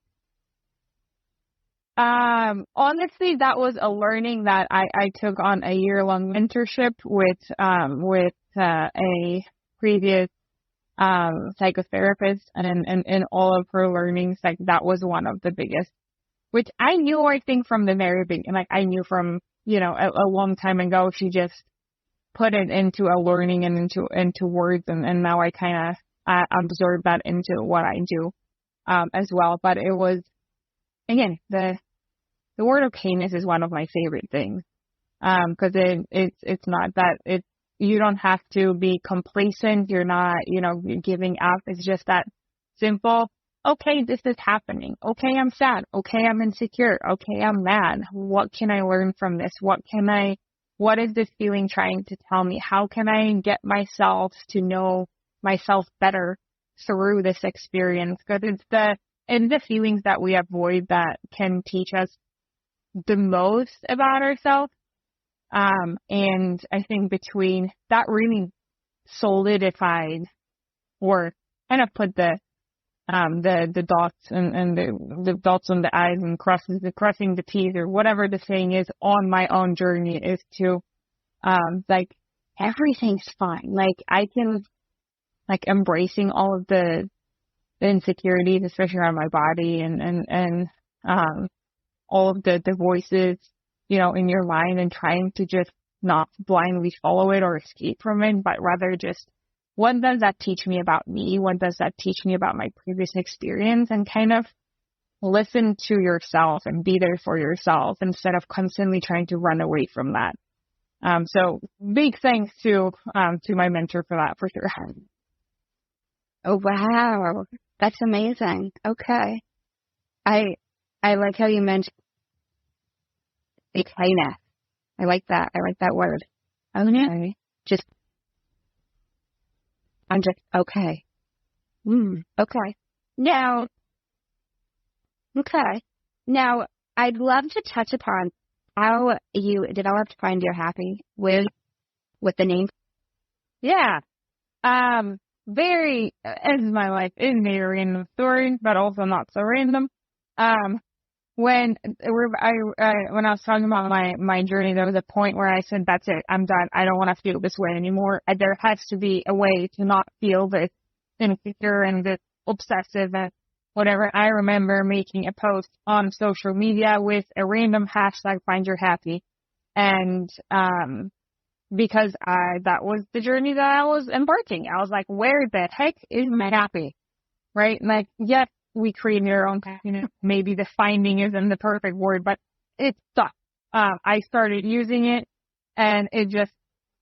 Honestly, that was a learning that I took on a year-long mentorship with a previous psychotherapist, and in all of her learnings, like that was one of the biggest, which I knew, I think, from the very beginning. Like I knew from, a long time ago. She just put it into a learning and into words, and now I kind of absorb that into what I do as well. But it was, again, the word of kindness is one of my favorite things, because it's not that you don't have to be complacent. You're not, giving up. It's just that simple. Okay, this is happening. Okay, I'm sad. Okay, I'm insecure. Okay, I'm mad. What can I learn from this? What is this feeling trying to tell me? How can I get myself to know myself better through this experience? Because it's the feelings that we avoid that can teach us the most about ourselves. And I think between that really solidified, or kind of put the dots and the dots on the I's and crossing the T's, or whatever the saying is, on my own journey, is to, like, everything's fine. Like I can, like, embracing all of the insecurities, especially around my body and all of the voices, in your mind, and trying to just not blindly follow it or escape from it, but rather just, what does that teach me about me? What does that teach me about my previous experience? And kind of listen to yourself and be there for yourself instead of constantly trying to run away from that. So big thanks to my mentor for that, for sure. Oh, wow. That's amazing. Okay. I like how you mentioned kindness. I like that. I like that word. Okay. I'm just okay. Okay. Now, I'd love to touch upon how you developed Find Your Happy with the name. Yeah. Very, as my life is a random story, but also not so random. When I was talking about my journey, there was a point where I said, that's it, I'm done. I don't want to feel this way anymore. There has to be a way to not feel this insecure and this obsessive and whatever. I remember making a post on social media with a random hashtag, Find Your Happy. And, because that was the journey that I was embarking. I was like, where the heck is my happy? Right? Like, yes, we create your own happiness. Maybe the finding isn't the perfect word, but it stuck. I started using it, and it just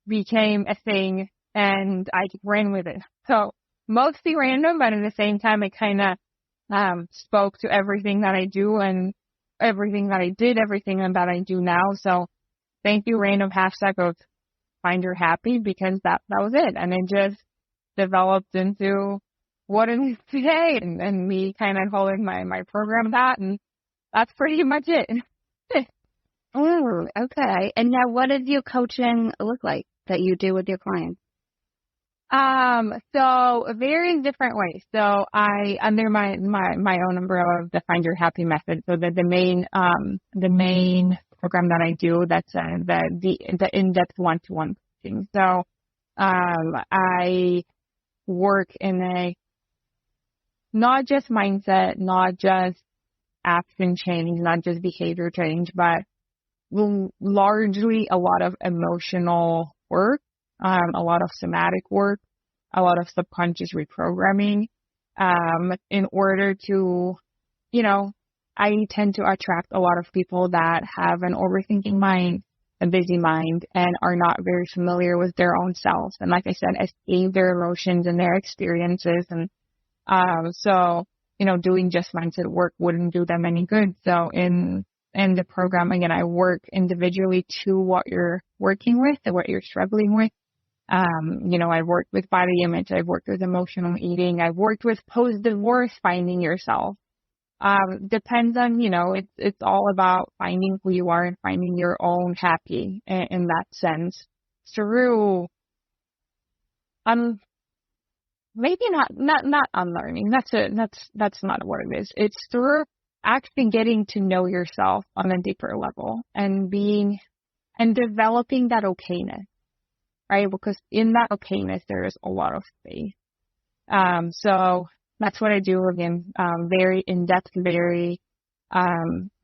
became a thing, and I ran with it. So mostly random, but at the same time, it kind of spoke to everything that I do and everything that I did, everything that I do now. So thank you, random hashtag of Find Your Happy, because that was it. And it just developed into what it is today, and me kind of calling my program that, and that's pretty much it. Oh, okay. And now what does your coaching look like that you do with your clients? So various different ways. So I, under my own umbrella of the Find Your Happy method, so that the main program that I do, that's the in-depth one-to-one coaching. So I work in a not just mindset, not just action change, not just behavior change, but largely a lot of emotional work, a lot of somatic work, a lot of subconscious reprogramming, in order to, I tend to attract a lot of people that have an overthinking mind, a busy mind, and are not very familiar with their own selves. And like I said, escape their emotions and their experiences. And so, doing just mindset work wouldn't do them any good. So in the program, again, I work individually to what you're working with and what you're struggling with. I've worked with body image. I've worked with emotional eating. I've worked with post-divorce finding yourself. Depends on, it's all about finding who you are and finding your own happy in that sense through, maybe not unlearning. That's not what it is. It's through actually getting to know yourself on a deeper level and developing that okayness, right? Because in that okayness, there is a lot of space. So that's what I do again, very in-depth, very,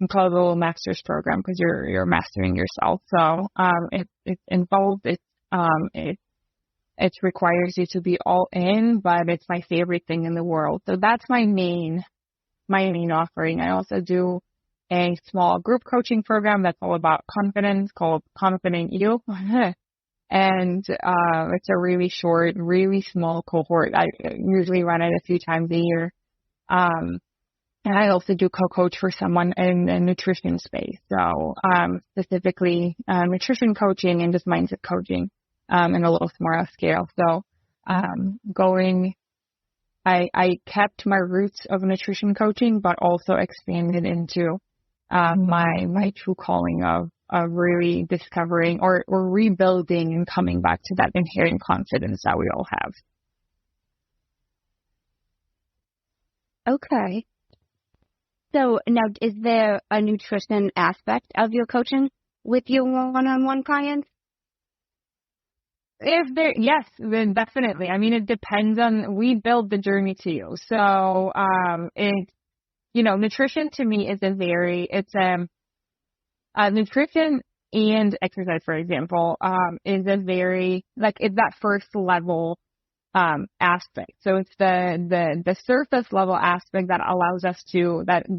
incredible master's program because you're mastering yourself. So, it's involved, it requires you to be all in, but it's my favorite thing in the world. So that's my main offering. I also do a small group coaching program that's all about confidence called Confident You. And it's a really short, really small cohort. I usually run it a few times a year. And I also do co-coach for someone in the nutrition space. So specifically nutrition coaching and just mindset coaching in a little smaller scale. So I kept my roots of nutrition coaching, but also expanded into my true calling of really discovering or rebuilding and coming back to that inherent confidence that we all have. Okay. So now, is there a nutrition aspect of your coaching with your one-on-one clients? Yes, then definitely. I mean, it depends on, we build the journey to you. So, nutrition to me is nutrition and exercise, for example, is a very, it's that first level, aspect. So it's the surface level aspect that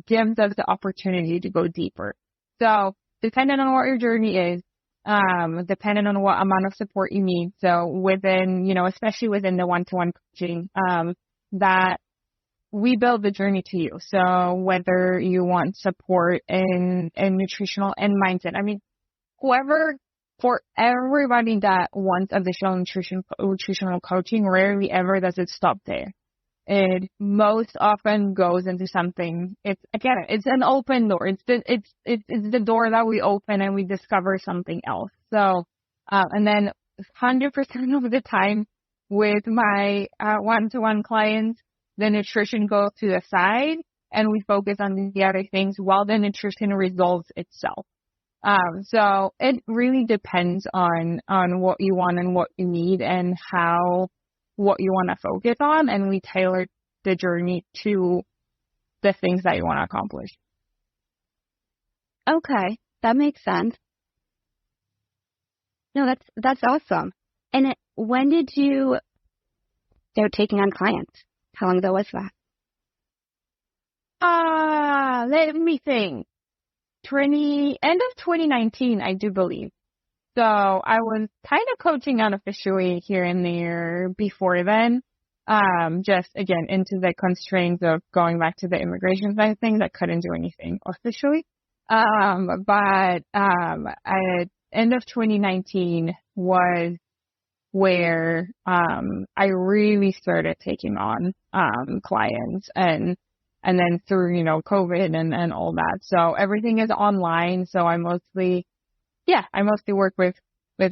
gives us the opportunity to go deeper. So depending on what your journey is, depending on what amount of support you need. So within, especially within the one-to-one coaching, that we build the journey to you. So whether you want support in nutritional and mindset, I mean, for everybody that wants additional nutritional coaching, rarely ever does it stop there. It most often goes into something. It's an open door. It's the door that we open and we discover something else. So, and then 100% of the time with my one-to-one clients, the nutrition goes to the side and we focus on the other things while the nutrition resolves itself. So it really depends on what you want and what you need and what you want to focus on, and we tailor the journey to the things that you want to accomplish. Okay, that makes sense. No, that's awesome. And when did you start taking on clients? How long ago was that? Let me think. End of 2019, I do believe. So I was kind of coaching unofficially here and there before then. Just again, into the constraints of going back to the immigration side of things, I couldn't do anything officially. But end of 2019 was where, I really started taking on, clients and then through, COVID and all that. So everything is online. So I mostly work with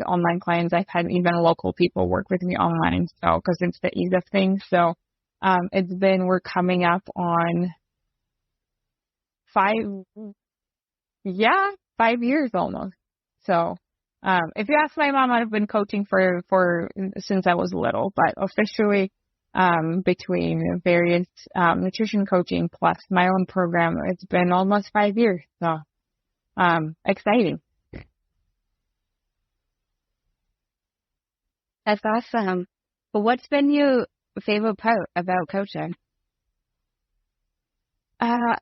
online clients. I've had even local people work with me online. So, cause it's the ease of things. So, we're coming up on 5 years almost. So, if you ask my mom, I've been coaching for since I was little, but officially, between various, nutrition coaching plus my own program, it's been almost 5 years. So, exciting. That's awesome. But what's been your favorite part about coaching?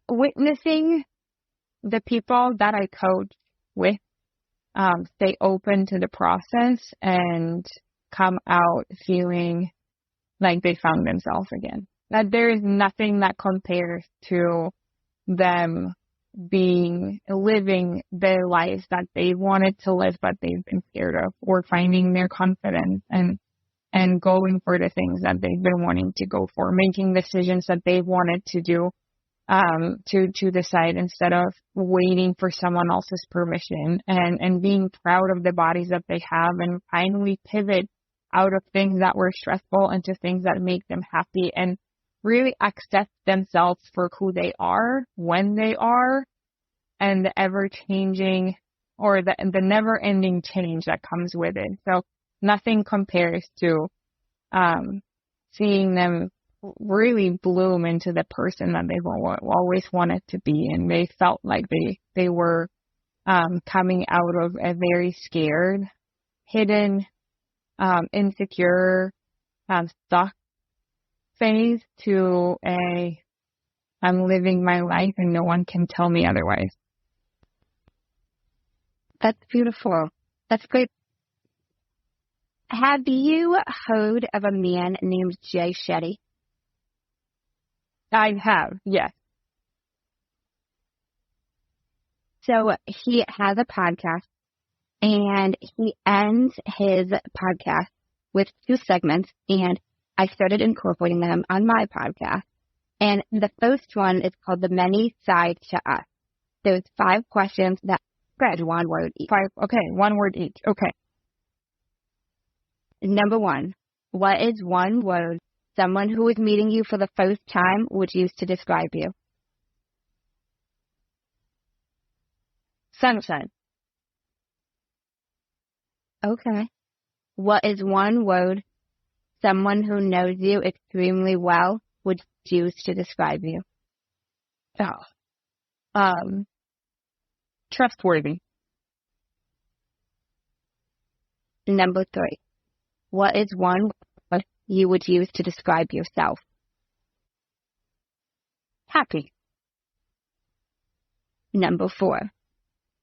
Witnessing the people that I coach with, stay open to the process and come out feeling like they found themselves again. That there is nothing that compares to them living their lives that they wanted to live but they've been scared of, or finding their confidence and going for the things that they've been wanting to go for, making decisions that they wanted to do, to decide instead of waiting for someone else's permission, and being proud of the bodies that they have and finally pivot out of things that were stressful into things that make them happy, and really accept themselves for who they are, when they are, and the ever-changing or the never-ending change that comes with it. So nothing compares to seeing them really bloom into the person that they've always wanted to be, and they felt like they were coming out of a very scared, hidden, insecure, stuck phase to I'm living my life and no one can tell me otherwise. That's beautiful. That's great. Have you heard of a man named Jay Shetty? I have, yes. So he has a podcast, and he ends his podcast with 2 segments, and I started incorporating them on my podcast. And the first one is called The Many Sides to Us. There's 5 questions that spread 1 word each. 5, okay, 1 word each, okay. Number 1, what is 1 word someone who is meeting you for the first time would use to describe you? Sunshine. Okay. What is 1 word someone who knows you extremely well would use to describe you? Trustworthy. Number 3, what is 1 word you would use to describe yourself? Happy. Number 4,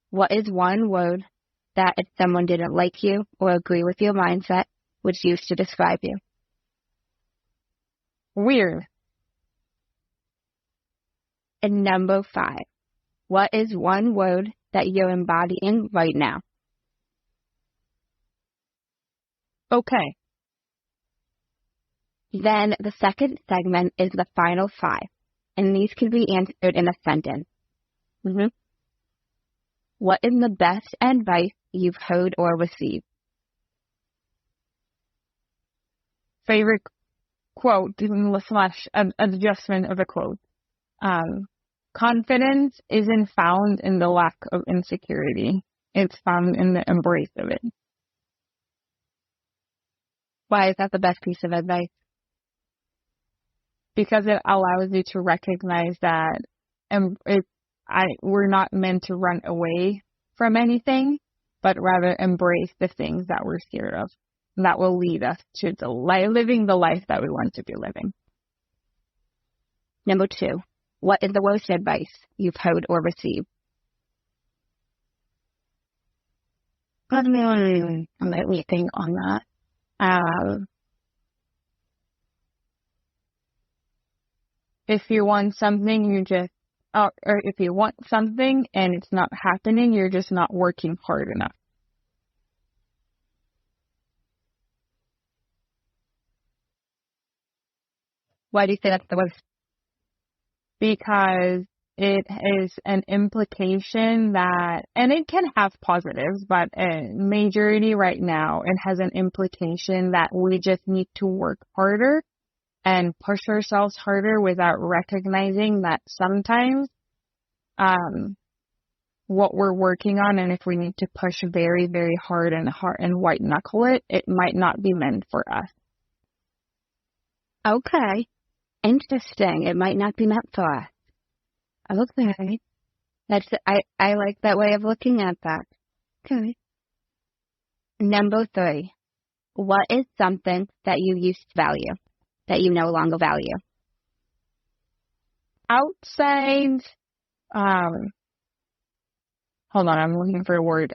what is 1 word that if someone didn't like you or agree with your mindset would use to describe you? Weird. And number 5, what is 1 word that you're embodying right now? Okay. Then the second segment is the final 5, and these can be answered in a sentence. Mm-hmm. What is the best advice you've heard or received? Favorite quote slash adjustment of a quote. Confidence isn't found in the lack of insecurity. It's found in the embrace of it. Why is that the best piece of advice? Because it allows you to recognize that we're not meant to run away from anything, but rather embrace the things that we're scared of. And that will lead us to living the life that we want to be living. Number 2, what is the worst advice you've heard or received? Let me think on that. If you want something, or if you want something and it's not happening, you're just not working hard enough. Why do you say that's the worst? Because it is an implication that, and it can have positives, but a majority right now, it has an implication that we just need to work harder and push ourselves harder without recognizing that sometimes what we're working on, and if we need to push very, very hard and white knuckle it, it might not be meant for us. Okay. Interesting. It might not be meant for us. Okay. I like that way of looking at that. Okay. Number 3. What is something that you used to value that you no longer value? Outside, hold on, I'm looking for a word.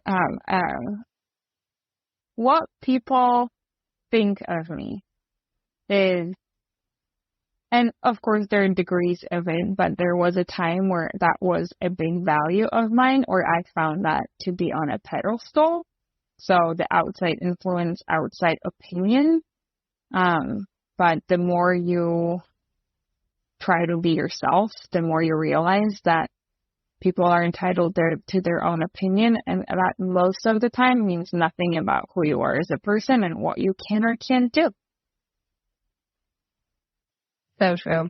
What people think of me is, and of course there are degrees of it, but there was a time where that was a big value of mine, or I found that to be on a pedestal. So the outside influence, outside opinion. But the more you try to be yourself, the more you realize that people are entitled to their own opinion, and that most of the time means nothing about who you are as a person and what you can or can't do. So true.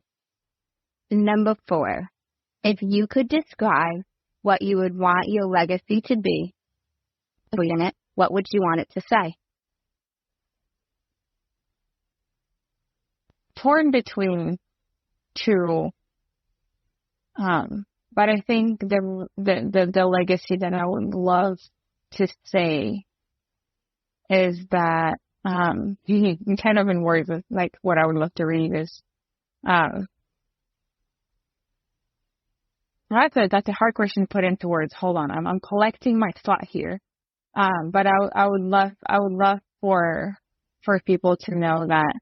Number 4, if you could describe what you would want your legacy to be, in it, what would you want it to say? Torn between two, but I think the legacy that I would love to say is that, kind of in words, like what I would love to read is, that's a hard question to put into words. Hold on, I'm collecting my thought here. But I would love for people to know that,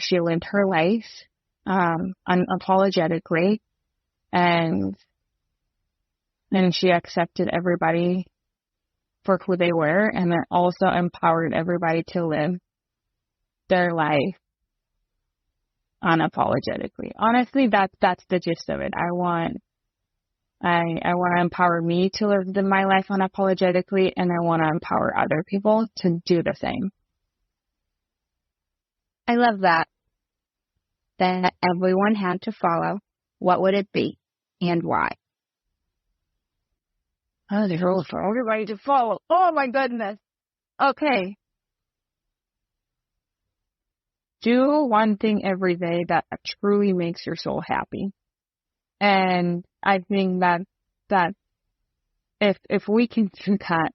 she lived her life, unapologetically, and she accepted everybody for who they were, and then also empowered everybody to live their life unapologetically. Honestly, that's the gist of it. I want to empower me to live my life unapologetically, and I want to empower other people to do the same. I love that. That everyone had to follow. What would it be and why? Oh, there's rules for everybody to follow. Oh my goodness. Okay. Do one thing every day that truly makes your soul happy. And I think that if we can do that,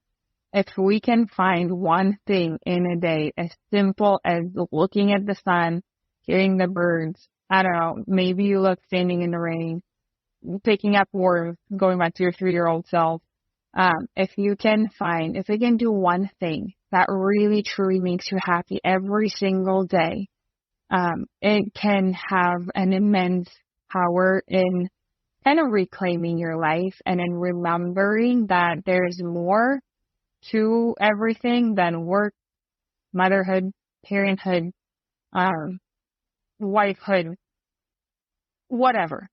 if we can find one thing in a day as simple as looking at the sun, hearing the birds, I don't know, maybe you look standing in the rain, picking up words, going back to your 3-year-old self. If we can do one thing that really truly makes you happy every single day, it can have an immense power in kind of reclaiming your life and in remembering that there's more to everything than work, motherhood, parenthood, wifehood, whatever.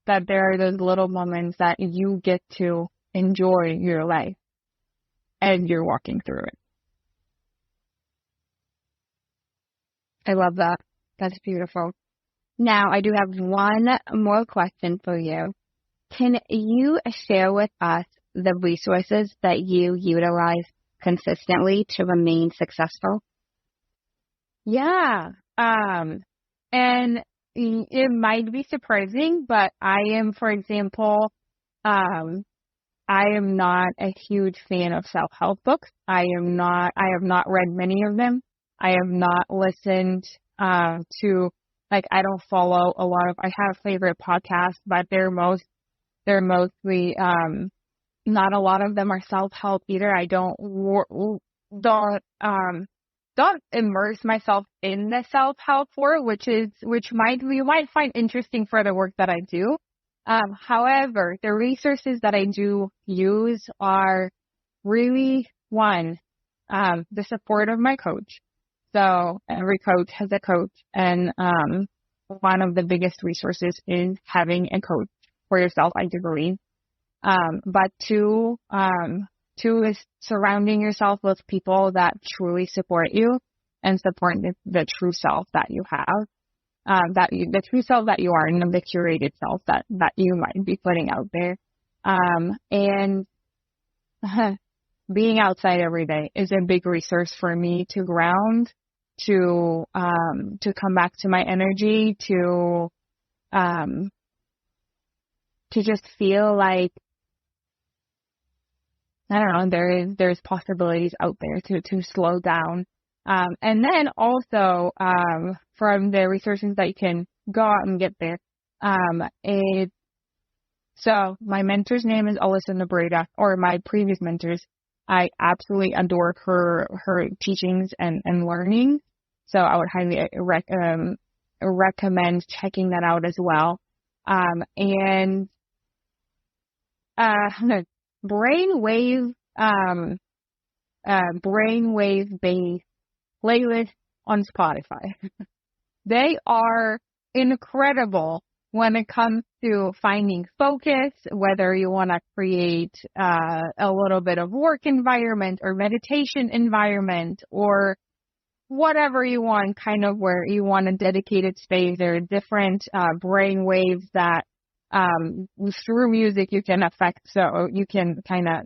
That there are those little moments that you get to enjoy your life as you're walking through it. I love that. That's beautiful. Now, I do have one more question for you. Can you share with us the resources that you utilize consistently to remain successful? Yeah. And it might be surprising, but I am, for example, I am not a huge fan of self-help books. I have not read many of them. I have not listened to, like, I don't follow a lot of, I have favorite podcasts, but they're mostly, not a lot of them are self-help either. I don't immerse myself in the self-help world, which you might find interesting for the work that I do. However, the resources that I do use are really, one, the support of my coach. So every coach has a coach, and one of the biggest resources is having a coach for yourself, I do believe. But two is surrounding yourself with people that truly support you and support the true self that you have, the true self that you are, and the curated self that you might be putting out there. And being outside every day is a big resource for me to ground, to come back to my energy, to just feel like, I don't know, there's possibilities out there to slow down. And then also, from the resources that you can go out and get there, so my mentor's name is Alyssa Nabreda, or my previous mentors. I absolutely adore her teachings and learning. So I would highly recommend checking that out as well. And brainwave based playlist on Spotify. They are incredible when it comes to finding focus, whether you want to create a little bit of work environment or meditation environment, or whatever you want, kind of where you want a dedicated space. There are different brain waves that through music you can affect, so you can kind of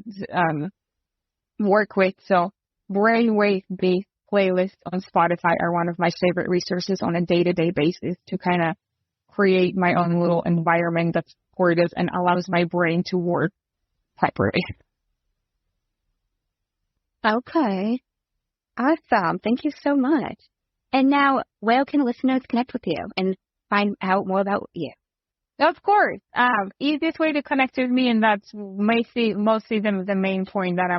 work with. So brainwave based playlists on Spotify are one of my favorite resources on a day-to-day basis to kind of create my own little environment that's supportive and allows my brain to work properly. Okay. Awesome. Thank you so much. And now, where can listeners connect with you and find out more about you? Of course. Easiest way to connect with me, and that's mostly the main point that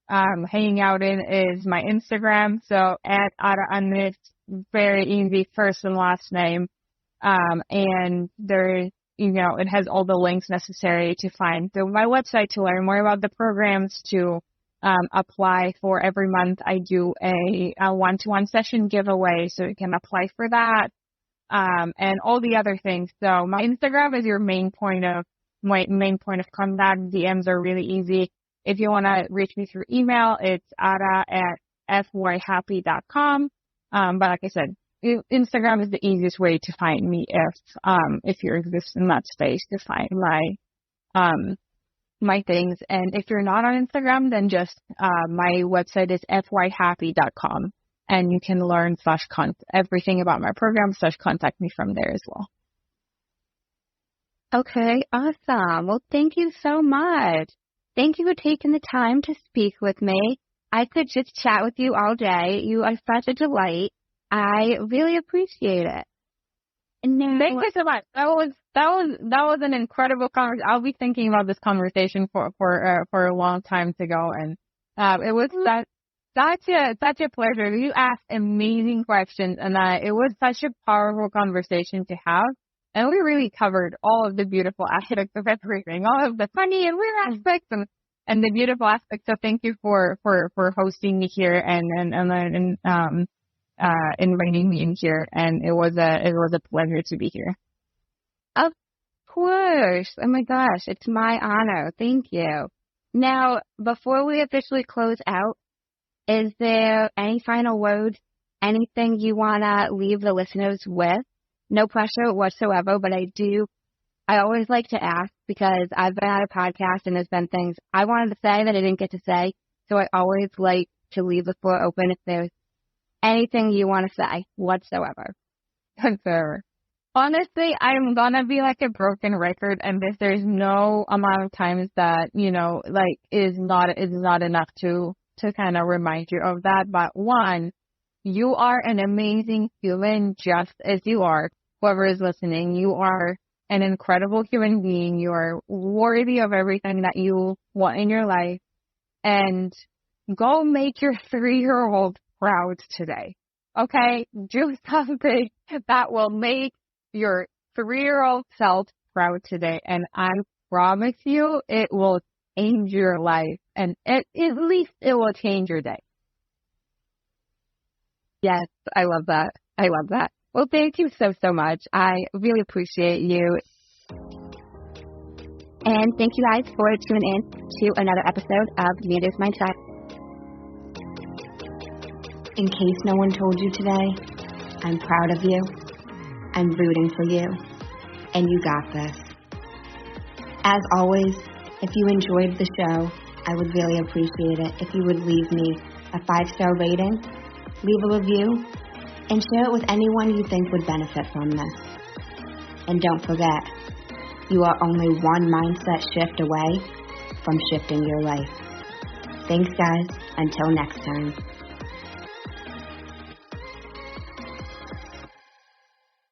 I'm hanging out in, is my Instagram. So at Ada Undis, very easy, first and last name. And there, it has all the links necessary to find my website to learn more about the programs, to apply for every month. I do a one-to-one session giveaway, so you can apply for that. And all the other things. So my Instagram is your main point of contact. DMs are really easy. If you want to reach me through email, it's ada@fyhappy.com. But like I said, Instagram is the easiest way to find me if you exist in that space, to find my things. And if you're not on Instagram, then just my website is fyhappy.com. And you can learn everything about my program, contact me from there as well. Okay, awesome. Well, thank you so much. Thank you for taking the time to speak with me. I could just chat with you all day. You are such a delight. I really appreciate it. And now, thank you so much. That was an incredible conversation. I'll be thinking about this conversation for a long time to go, and it was such a pleasure. You asked amazing questions, and it was such a powerful conversation to have. And we really covered all of the beautiful aspects of everything, all of the funny and weird aspects, and the beautiful aspects. So thank you for hosting me here and inviting me in here. And it was a pleasure to be here. Of course. Oh my gosh, it's my honor. Thank you. Now, before we officially close out, is there any final words, anything you want to leave the listeners with? No pressure whatsoever, but I always like to ask, because I've been on a podcast and there's been things I wanted to say that I didn't get to say. So I always like to leave the floor open if there's anything you want to say whatsoever. Honestly, I'm gonna be like a broken record, and there's no amount of times that, is not enough to kind of remind you of that. But one, you are an amazing human just as you are. Whoever is listening, you are an incredible human being. You are worthy of everything that you want in your life. And go make your 3-year-old proud today. Okay? Do something that will make your 3-year-old self proud today. And I promise you, it will change your life. And at least it will change your day. Yes, I love that. I love that. Well, thank you so much. I really appreciate you. And thank you guys for tuning in to another episode of Amanda's Mindset. In case no one told you today, I'm proud of you. I'm rooting for you. And you got this. As always, if you enjoyed the show, I would really appreciate it if you would leave me a 5-star rating, leave a review, and share it with anyone you think would benefit from this. And don't forget, you are only one mindset shift away from shifting your life. Thanks, guys. Until next time.